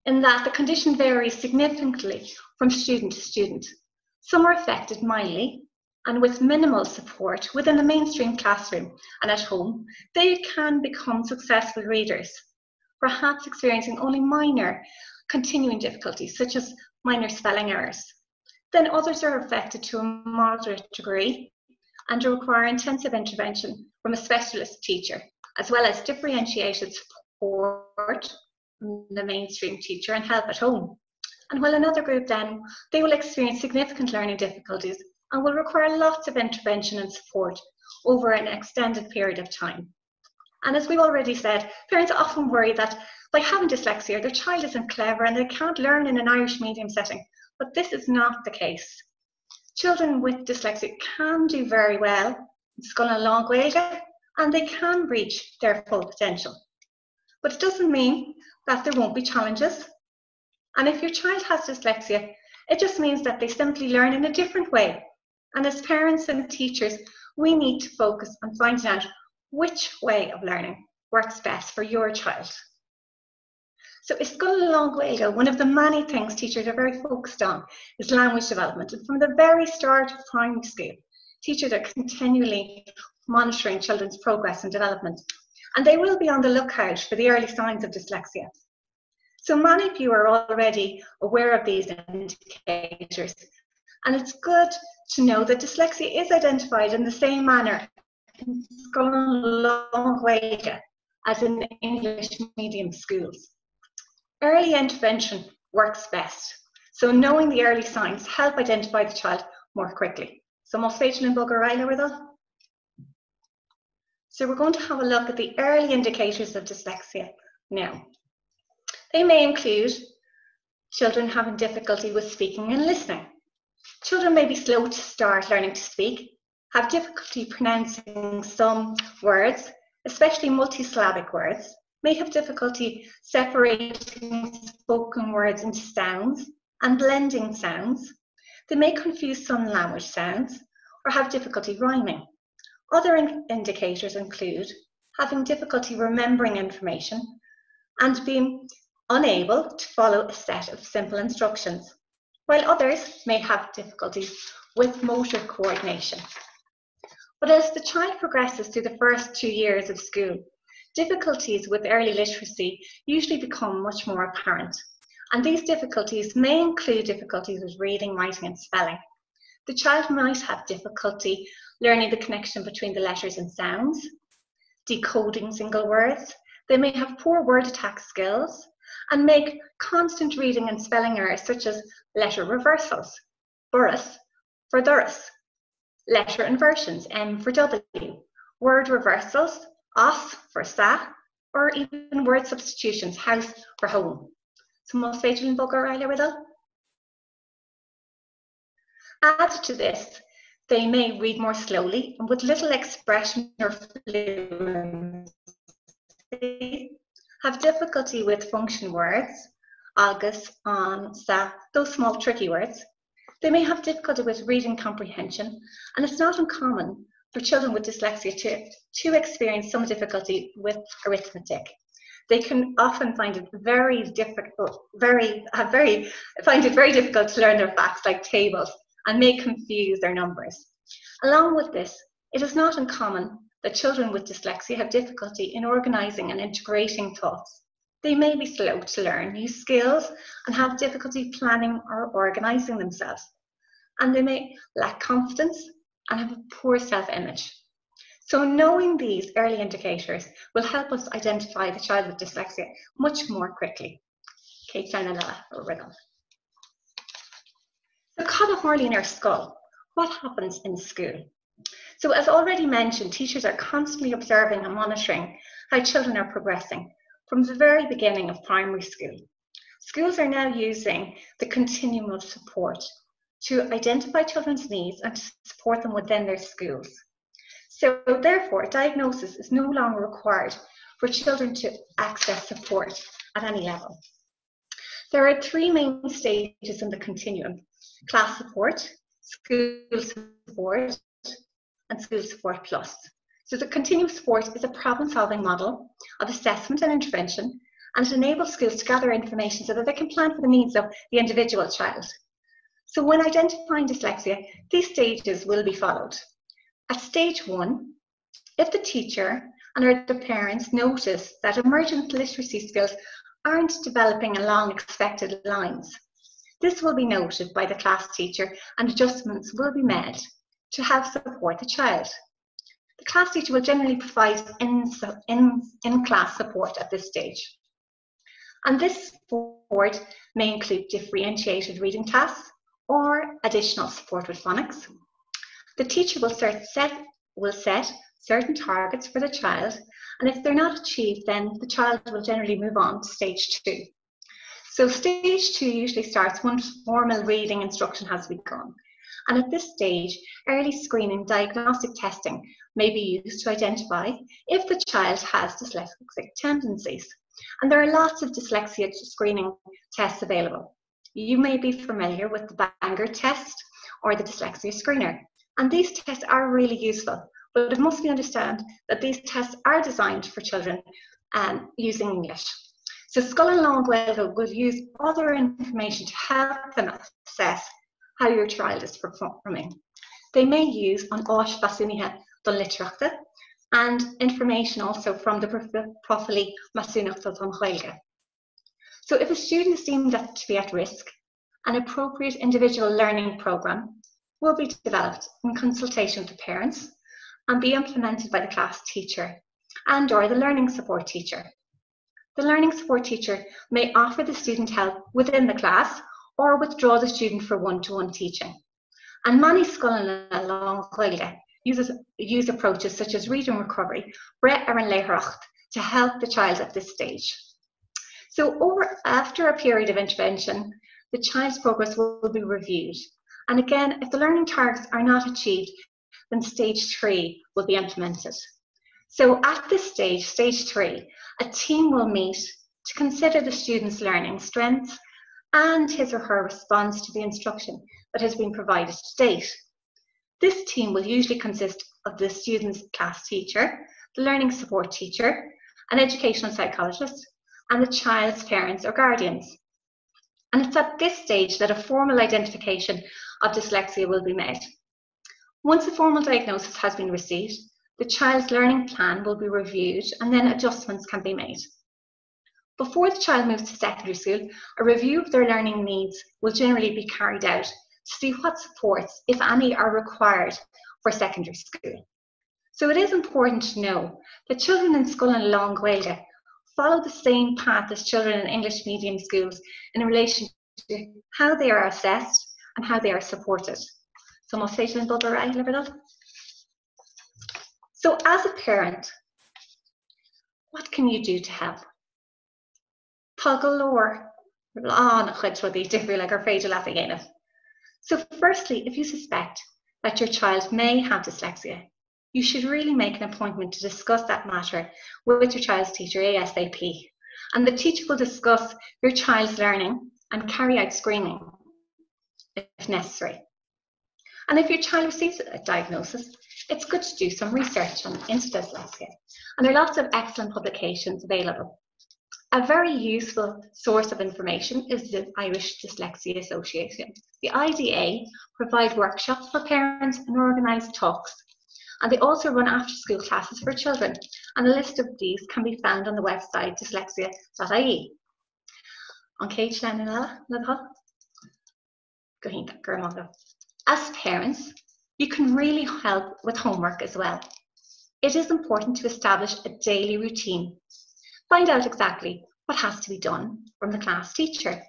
in that the condition varies significantly from student to student. Some are affected mildly, and with minimal support within the mainstream classroom and at home, they can become successful readers, perhaps experiencing only minor continuing difficulties, such as minor spelling errors. Then others are affected to a moderate degree and require intensive intervention from a specialist teacher, as well as differentiated support from the mainstream teacher and help at home. And while another group then, they will experience significant learning difficulties and will require lots of intervention and support over an extended period of time. And as we've already said, parents often worry that by having dyslexia, their child isn't clever and they can't learn in an Irish medium setting. But this is not the case. Children with dyslexia can do very well in Gaeloideachas Gaeilge, and they can reach their full potential. But it doesn't mean that there won't be challenges. And if your child has dyslexia, it just means that they simply learn in a different way. And as parents and teachers, we need to focus on finding out which way of learning works best for your child. So in Gaeloideachas Gaeilge, one of the many things teachers are very focused on is language development. And from the very start of primary school, teachers are continually monitoring children's progress and development. And they will be on the lookout for the early signs of dyslexia. So many of you are already aware of these indicators. And it's good to know that dyslexia is identified in the same manner in Gaeloideachas Gaeilge as in English medium schools. Early intervention works best. So knowing the early signs help identify the child more quickly. So most Rachel Bugger Riley with us. So we're going to have a look at the early indicators of dyslexia now. They may include children having difficulty with speaking and listening. Children may be slow to start learning to speak, have difficulty pronouncing some words, especially multisyllabic words, may have difficulty separating spoken words into sounds and blending sounds. They may confuse some language sounds or have difficulty rhyming. Other indicators include having difficulty remembering information and being unable to follow a set of simple instructions, while others may have difficulties with motor coordination. But as the child progresses through the first 2 years of school, difficulties with early literacy usually become much more apparent. And these difficulties may include difficulties with reading, writing, and spelling. The child might have difficulty learning the connection between the letters and sounds, decoding single words. They may have poor word attack skills and make constant reading and spelling errors such as letter reversals, burris for thurus, letter inversions, M for W, word reversals, os for sa, or even word substitutions, house for home. So most Rachel Bugger Riley with us. Added to this, they may read more slowly and with little expression or fluency, have difficulty with function words, agus, on, sa, those small tricky words. They may have difficulty with reading comprehension, and it's not uncommon for children with dyslexia to experience some difficulty with arithmetic. They can often find it very difficult to learn their facts like tables and may confuse their numbers. Along with this, it is not uncommon that children with dyslexia have difficulty in organising and integrating thoughts. They may be slow to learn new skills and have difficulty planning or organising themselves. And they may lack confidence and have a poor self-image. So knowing these early indicators will help us identify the child with dyslexia much more quickly. Kate Sainmhíniú over them. So Comharthaí-Indicators school, what happens in school? So as already mentioned, teachers are constantly observing and monitoring how children are progressing from the very beginning of primary school. Schools are now using the continuum of support to identify children's needs and to support them within their schools. So therefore, diagnosis is no longer required for children to access support at any level. There are 3 main stages in the continuum: class support, school support, and school support plus. So the continuum support is a problem-solving model of assessment and intervention, and it enables schools to gather information so that they can plan for the needs of the individual child. So when identifying dyslexia, these stages will be followed. At stage 1, if the teacher and or the parents notice that emergent literacy skills aren't developing along expected lines, this will be noted by the class teacher and adjustments will be made to help support the child. The class teacher will generally provide in-class support at this stage. And this support may include differentiated reading tasks or additional support with phonics. The teacher will set certain targets for the child, and if they're not achieved, then the child will generally move on to stage 2. So stage 2 usually starts once formal reading instruction has begun. And at this stage, early screening diagnostic testing may be used to identify if the child has dyslexic tendencies. And there are lots of dyslexia screening tests available. You may be familiar with the Bangor test or the dyslexia screener. And these tests are really useful, but it must be understood that these tests are designed for children using English. So Scoil and Long Gaeilge will use other information to help them assess how your child is performing. They may use an áit bhasúnaithe don litreachta and information also from the Prevalence Masúnachta don Gaeilge. So if a student is deemed to be at risk, an appropriate individual learning programme will be developed in consultation with the parents and be implemented by the class teacher and/or the learning support teacher. The learning support teacher may offer the student help within the class or withdraw the student for one-to-one teaching. And many Scoil and Long Gaeilge use approaches such as reading recovery, Brett ar an Léithreacht, to help the child at this stage. So after a period of intervention, the child's progress will be reviewed. And again, if the learning targets are not achieved, then stage 3 will be implemented. So at this stage, stage 3, a team will meet to consider the student's learning strengths and his or her response to the instruction that has been provided to date. This team will usually consist of the student's class teacher, the learning support teacher, an educational psychologist, and the child's parents or guardians. And it's at this stage that a formal identification of dyslexia will be made. Once a formal diagnosis has been received, the child's learning plan will be reviewed and then adjustments can be made. Before the child moves to secondary school, a review of their learning needs will generally be carried out to see what supports, if any, are required for secondary school. So it is important to know that children in Scoil and Long Gaeilge follow the same path as children in English medium schools in relation to how they are assessed and how they are supported. So must say to the So as a parent, what can you do to help? So firstly, if you suspect that your child may have dyslexia, you should really make an appointment to discuss that matter with your child's teacher ASAP. And the teacher will discuss your child's learning and carry out screening if necessary. And if your child receives a diagnosis, it's good to do some research into dyslexia. And there are lots of excellent publications available. A very useful source of information is the Irish Dyslexia Association. The IDA provide workshops for parents and organise talks. And they also run after-school classes for children. And a list of these can be found on the website dyslexia.ie. As parents, you can really help with homework as well. It is important to establish a daily routine. Find out exactly what has to be done from the class teacher.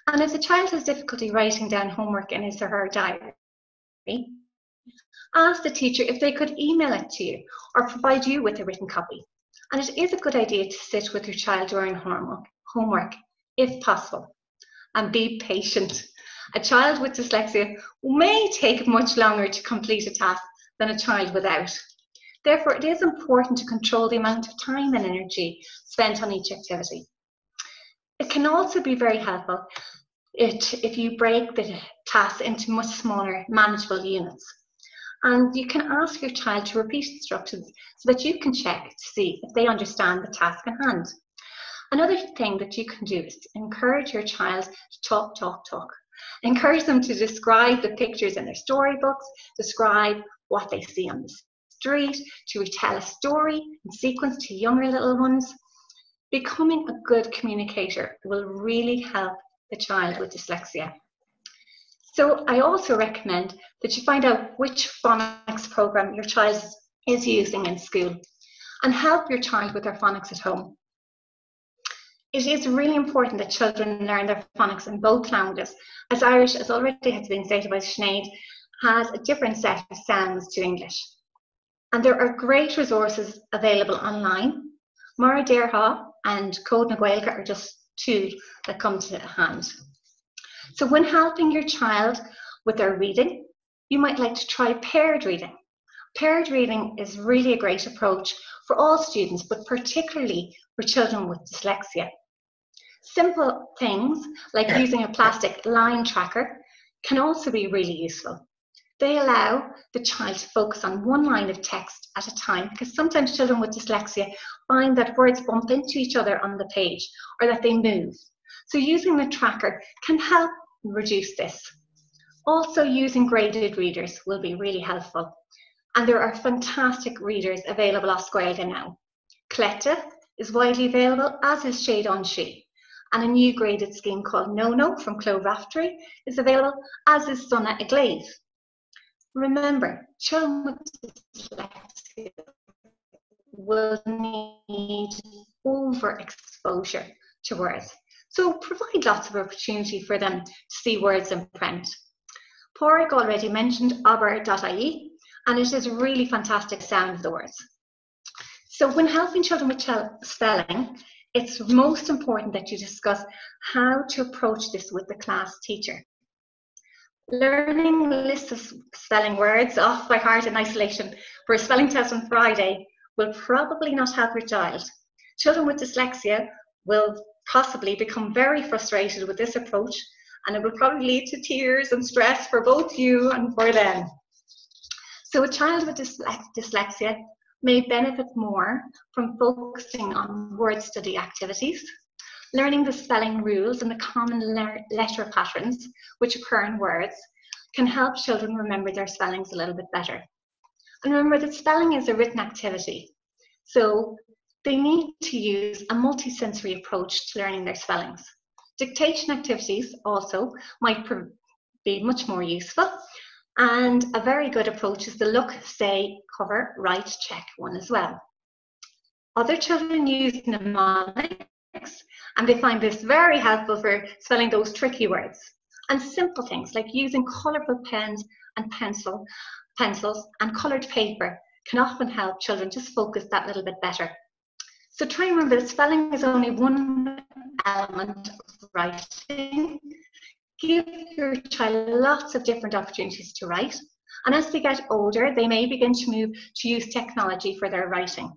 And if the child has difficulty writing down homework in his or her diary, ask the teacher if they could email it to you or provide you with a written copy. And it is a good idea to sit with your child during homework, if possible. And be patient. A child with dyslexia may take much longer to complete a task than a child without. Therefore, it is important to control the amount of time and energy spent on each activity. It can also be very helpful if you break the tasks into much smaller, manageable units. And you can ask your child to repeat instructions so that you can check to see if they understand the task in hand. Another thing that you can do is to encourage your child to talk. Encourage them to describe the pictures in their storybooks, describe what they see on the street, to retell a story in sequence to younger little ones. Becoming a good communicator will really help the child with dyslexia. So I also recommend that you find out which phonics program your child is using in school, and help your child with their phonics at home. It is really important that children learn their phonics in both languages, as Irish, as already has been stated by Sinead, has a different set of sounds to English. And there are great resources available online. Mara Dearha and Code na Gaeilge are just two that come to hand. So when helping your child with their reading, you might like to try paired reading. Paired reading is really a great approach for all students, but particularly for children with dyslexia. Simple things like using a plastic line tracker can also be really useful. They allow the child to focus on one line of text at a time, because sometimes children with dyslexia find that words bump into each other on the page or that they move. So using the tracker can help reduce this. Also, using graded readers will be really helpful. And there are fantastic readers available at Gaelscoileanna now. Cleta is widely available, as is Shade on She. And a new graded scheme called No from Clove Raftery is available, as is Sunna Aglaeve. Remember, children with dyslexia will need overexposure to words. So provide lots of opportunity for them to see words in print. Pádraig already mentioned aber.ie, and it is a really fantastic sound of the words. So when helping children with spelling, it's most important that you discuss how to approach this with the class teacher. Learning lists of spelling words off by heart in isolation for a spelling test on Friday will probably not help your child. Children with dyslexia will possibly become very frustrated with this approach, and it will probably lead to tears and stress for both you and for them. So a child with dyslexia may benefit more from focusing on word study activities. Learning the spelling rules and the common letter patterns which occur in words can help children remember their spellings a little bit better. And remember that spelling is a written activity, so they need to use a multisensory approach to learning their spellings. Dictation activities also might be much more useful, and a very good approach is the look, say, cover, write, check one as well. Other children use mnemonics, and they find this very helpful for spelling those tricky words. And simple things like using colourful pens and pencils and coloured paper can often help children just focus that little bit better. So try and remember that spelling is only one element of writing. Give your child lots of different opportunities to write, and as they get older, they may begin to move to use technology for their writing.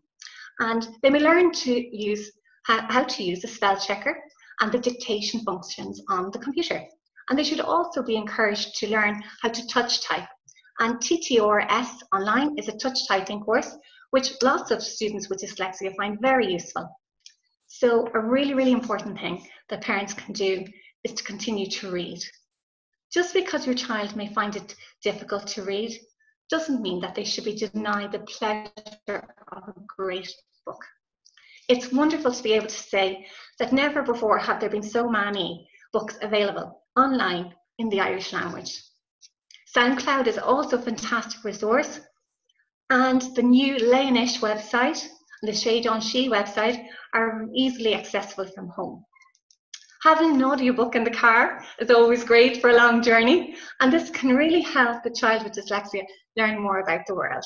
And they may learn to use how to use the spell checker and the dictation functions on the computer. And they should also be encouraged to learn how to touch type. And TTRS online is a touch typing course, which lots of students with dyslexia find very useful. So a really, really important thing that parents can do is to continue to read. Just because your child may find it difficult to read doesn't mean that they should be denied the pleasure of a great book. It's wonderful to be able to say that never before have there been so many books available online in the Irish language. SoundCloud is also a fantastic resource, and the new Leonish website and the Shade on She website are easily accessible from home. Having an audiobook in the car is always great for a long journey, and this can really help a child with dyslexia learn more about the world.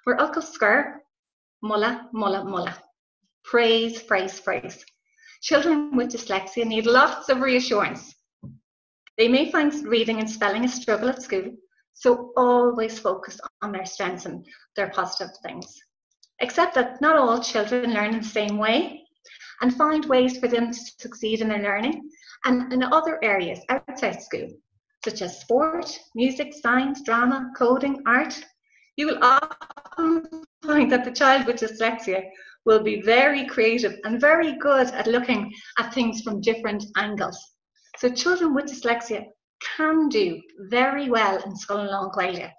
We're Uncle Skur, mulla, mulla, mulla. Praise, praise, praise. Children with dyslexia need lots of reassurance. They may find reading and spelling a struggle at school, so always focus on their strengths and their positive things. Accept that not all children learn in the same way, and find ways for them to succeed in their learning and in other areas outside school, such as sport, music, science, drama, coding, art. You will often find that the child with dyslexia will be very creative and very good at looking at things from different angles. So children with dyslexia can do very well in Gaeilge Gaeilge,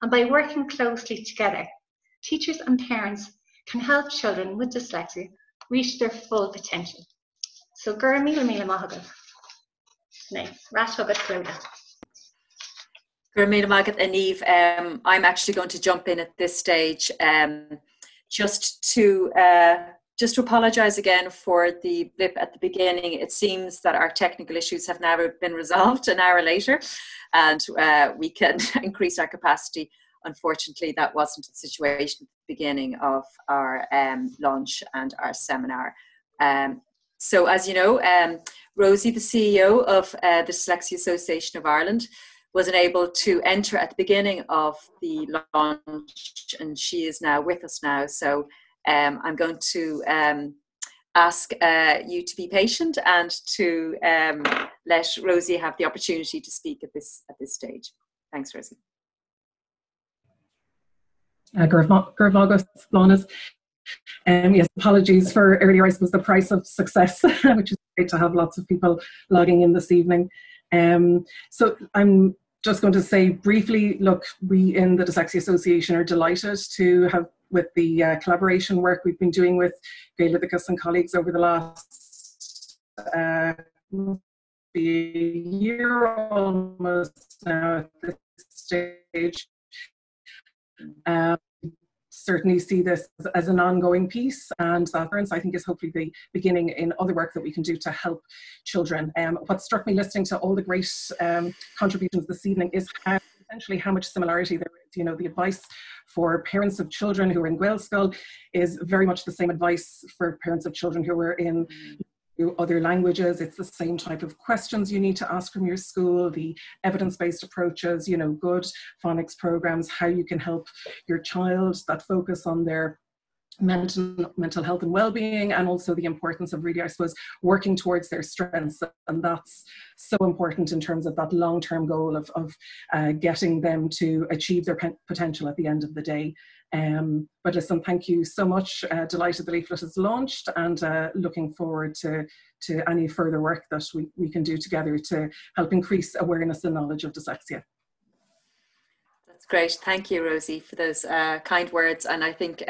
and by working closely together, teachers and parents can help children with dyslexia reach their full potential. So gur míle míle maith agam. Né, rat agad clúda. I'm actually going to jump in at this stage just to apologise again for the blip at the beginning. It seems that our technical issues have now been resolved an hour later, and we can increase our capacity. Unfortunately, that wasn't the situation at the beginning of our launch and our seminar. So as you know, Rosie, the CEO of the Dyslexia Association of Ireland, was unable to enter at the beginning of the launch, and she is now with us now. So I'm going to ask you to be patient and to let Rosie have the opportunity to speak at this stage. Thanks, Rosie. Yes, apologies for earlier. I suppose the price of success, which is great to have lots of people logging in this evening. So I'm just going to say briefly, look, we in the Dyslexia Association are delighted to have, with the collaboration work we've been doing with Gaeloideachas and colleagues over the last year almost now at this stage. Certainly see this as an ongoing piece, and that I think is hopefully the beginning in other work that we can do to help children. What struck me listening to all the great contributions this evening is essentially how much similarity there is. You know, the advice for parents of children who are in Gaelscoil is very much the same advice for parents of children who are in other languages. It's the same type of questions you need to ask from your school, the evidence-based approaches, you know, good phonics programs, how you can help your child, that focus on their mental health and well-being, and also the importance of really, I suppose, working towards their strengths. And that's so important in terms of that long-term goal of getting them to achieve their potential at the end of the day. But listen, thank you so much. Delighted the leaflet is launched, and looking forward to any further work that we can do together to help increase awareness and knowledge of dyslexia. That's great. Thank you, Rosie, for those kind words. And I think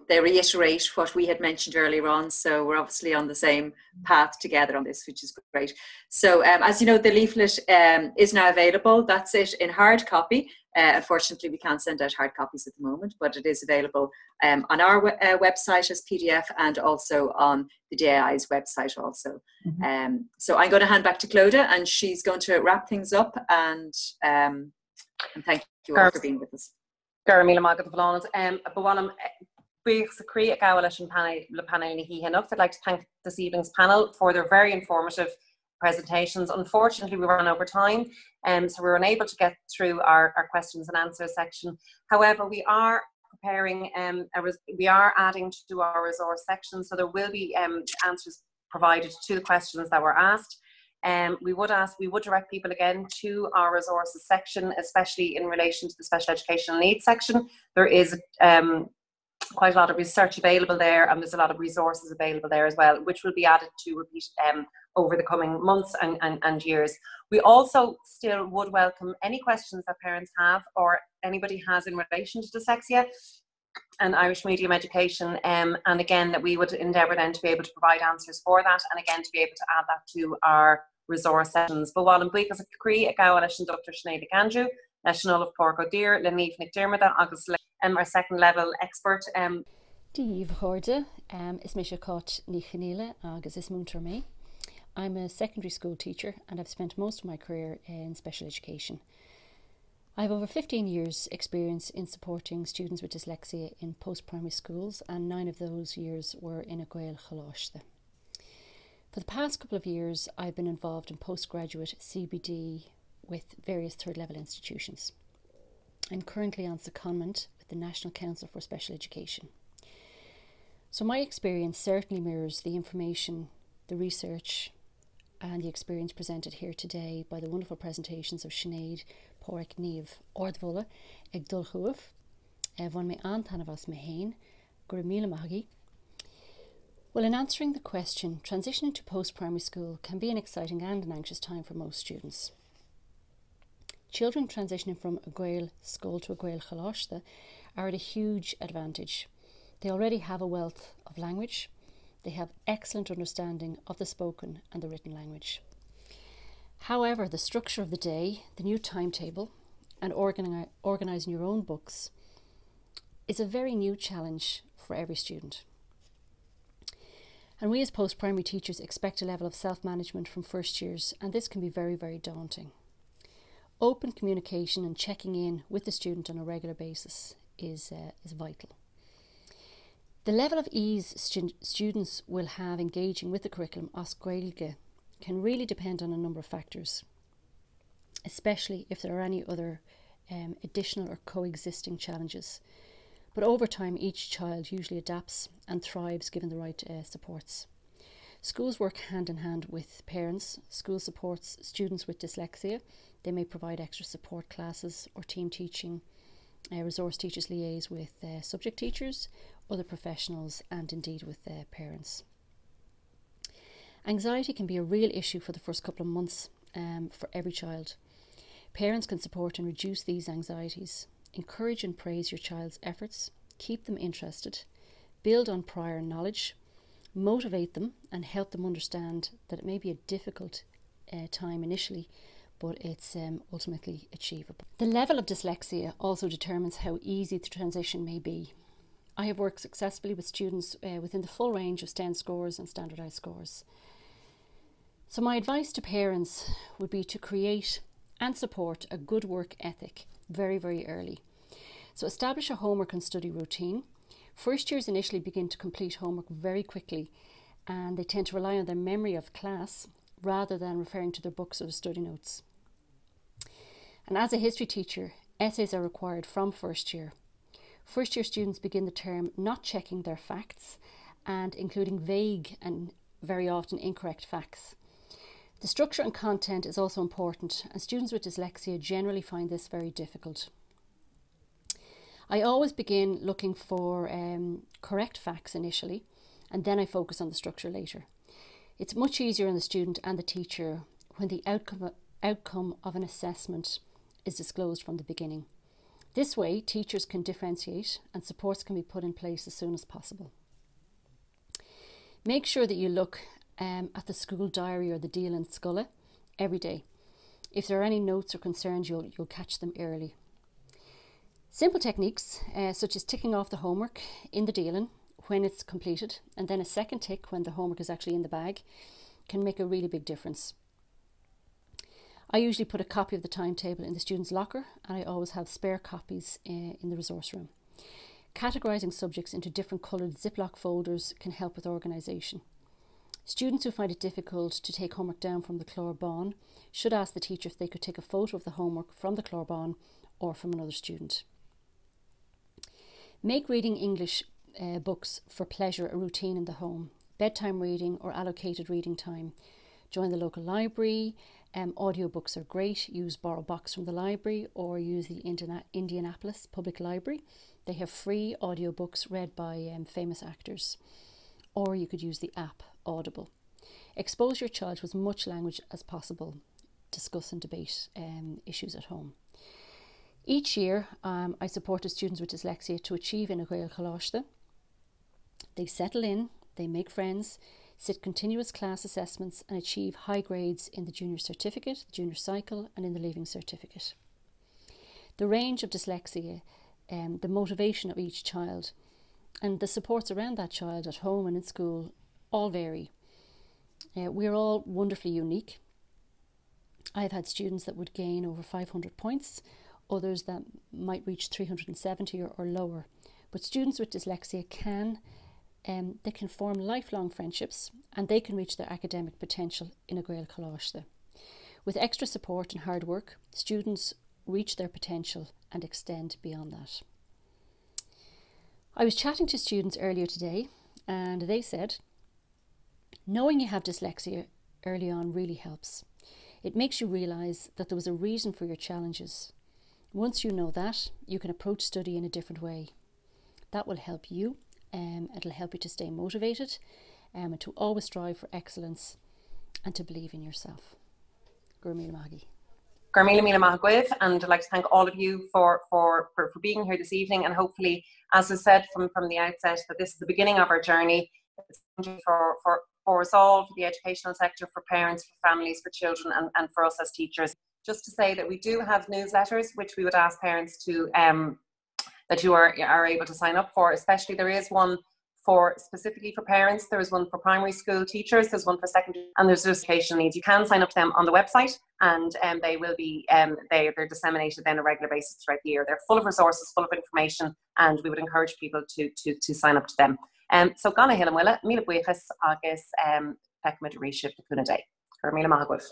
they reiterate what we had mentioned earlier on. So we're obviously on the same path together on this, which is great. So as you know, the leaflet is now available. That's it in hard copy. Unfortunately, we can't send out hard copies at the moment, but it is available on our website as PDF and also on the DAI's website also. So I'm going to hand back to Clodagh, and she's going to wrap things up, and thank you all for being with us. I'd like to thank this evening's panel for their very informative presentations. Unfortunately, we ran over time, so we were unable to get through our questions and answers section. However, we are preparing, we are adding to our resource section, so there will be answers provided to the questions that were asked. We would direct people again to our resources section, especially in relation to the special educational needs section. There is quite a lot of research available there, and there's a lot of resources available there as well, which will be added to repeat over the coming months and years. We also still would welcome any questions that parents have or anybody has in relation to dyslexia and Irish medium education, and again that we would endeavour then to be able to provide answers for that, and again to be able to add that to our resource sessions. But while I'm buig as a crí a gáil leis an Dr. Sinead Andrew, leis an Olaf Porco Deer, Leneve McDermott, agus our second level expert. Díomh Chorda, is me se cot ní chanéile agus is múntar mé. I'm a secondary school teacher, and I've spent most of my career in special education. I have over 15 years experience in supporting students with dyslexia in post-primary schools, and 9 of those years were in a Gaeloideachas. For the past couple of years, I've been involved in postgraduate CBD with various third level institutions. I'm currently on secondment with the National Council for Special Education. So my experience certainly mirrors the information, the research and the experience presented here today by the wonderful presentations of Sinead, Porrick, Niamh, Ordvola, ag dul chuamh, von me antan of us mehain, gur míle maithí. Well, in answering the question, transitioning to post-primary school can be an exciting and an anxious time for most students. Children transitioning from a Gael school to a Gaelcoileanna are at a huge advantage. They already have a wealth of language. They have excellent understanding of the spoken and the written language. However, the structure of the day, the new timetable, and organising your own books is a very new challenge for every student. And we as post-primary teachers expect a level of self-management from first years, and this can be very, very daunting. Open communication and checking in with the student on a regular basis is vital. The level of ease students will have engaging with the curriculum as Gaeilge can really depend on a number of factors, especially if there are any other additional or coexisting challenges. But over time, each child usually adapts and thrives given the right supports. Schools work hand in hand with parents. School supports students with dyslexia. They may provide extra support classes or team teaching. Resource teachers liaise with subject teachers, other professionals, and indeed with parents. Anxiety can be a real issue for the first couple of months for every child. Parents can support and reduce these anxieties. Encourage and praise your child's efforts, keep them interested, build on prior knowledge, motivate them and help them understand that it may be a difficult time initially, but it's ultimately achievable. The level of dyslexia also determines how easy the transition may be. I have worked successfully with students within the full range of STEM scores and standardised scores. So my advice to parents would be to create and support a good work ethic very, very early. So establish a homework and study routine. First years initially begin to complete homework very quickly, and they tend to rely on their memory of class rather than referring to their books or study notes. And as a history teacher, essays are required from first year. First year students begin the term not checking their facts and including vague and very often incorrect facts. The structure and content is also important, and students with dyslexia generally find this very difficult. I always begin looking for correct facts initially, and then I focus on the structure later. It's much easier on the student and the teacher when the outcome of an assessment is disclosed from the beginning. This way, teachers can differentiate and supports can be put in place as soon as possible. Make sure that you look at the school diary or the Díl an Scoile every day. If there are any notes or concerns, you'll catch them early. Simple techniques such as ticking off the homework in the Díl when it's completed, and then a second tick when the homework is actually in the bag, can make a really big difference. I usually put a copy of the timetable in the student's locker, and I always have spare copies in the resource room. Categorising subjects into different coloured Ziploc folders can help with organisation. Students who find it difficult to take homework down from the Clár should ask the teacher if they could take a photo of the homework from the Clár or from another student. Make reading English books for pleasure a routine in the home. Bedtime reading or allocated reading time. Join the local library. Audiobooks are great. Use Borrow Box from the library or use the Indianapolis Public Library. They have free audiobooks read by famous actors. Or you could use the app Audible. Expose your child to as much language as possible. Discuss and debate issues at home. Each year, I supported students with dyslexia to achieve in a Gaelcoileanna. They settle in, they make friends, sit continuous class assessments and achieve high grades in the junior certificate, the junior cycle and in the leaving certificate. The range of dyslexia, the motivation of each child and the supports around that child at home and in school all vary. We're all wonderfully unique. I've had students that would gain over 500 points, others that might reach 370 or lower. But students with dyslexia can form lifelong friendships and they can reach their academic potential in a Gaelcoileanna. With extra support and hard work, students reach their potential and extend beyond that. I was chatting to students earlier today and they said, knowing you have dyslexia early on really helps. It makes you realise that there was a reason for your challenges. Once you know that, you can approach study in a different way. That will help you. It'll help you to stay motivated and to always strive for excellence and to believe in yourself. Gurmila Mahagi. And I'd like to thank all of you for being here this evening, and hopefully, as I said from the outset, that this is the beginning of our journey. It's for us all, for the educational sector, for parents, for families, for children, and for us as teachers just to say that we do have newsletters, which we would ask parents to, that you are able to sign up for. Especially there is one specifically for parents, there is one for primary school teachers, there's one for secondary, and there's educational needs. You can sign up to them on the website, and they will be, they're disseminated then on a regular basis throughout the year. They're full of resources, full of information, and we would encourage people to sign up to them. So Gaeloideachas, míle buíochas agus peicimid a ríisibh de cúna dé. Míle maith agóibh.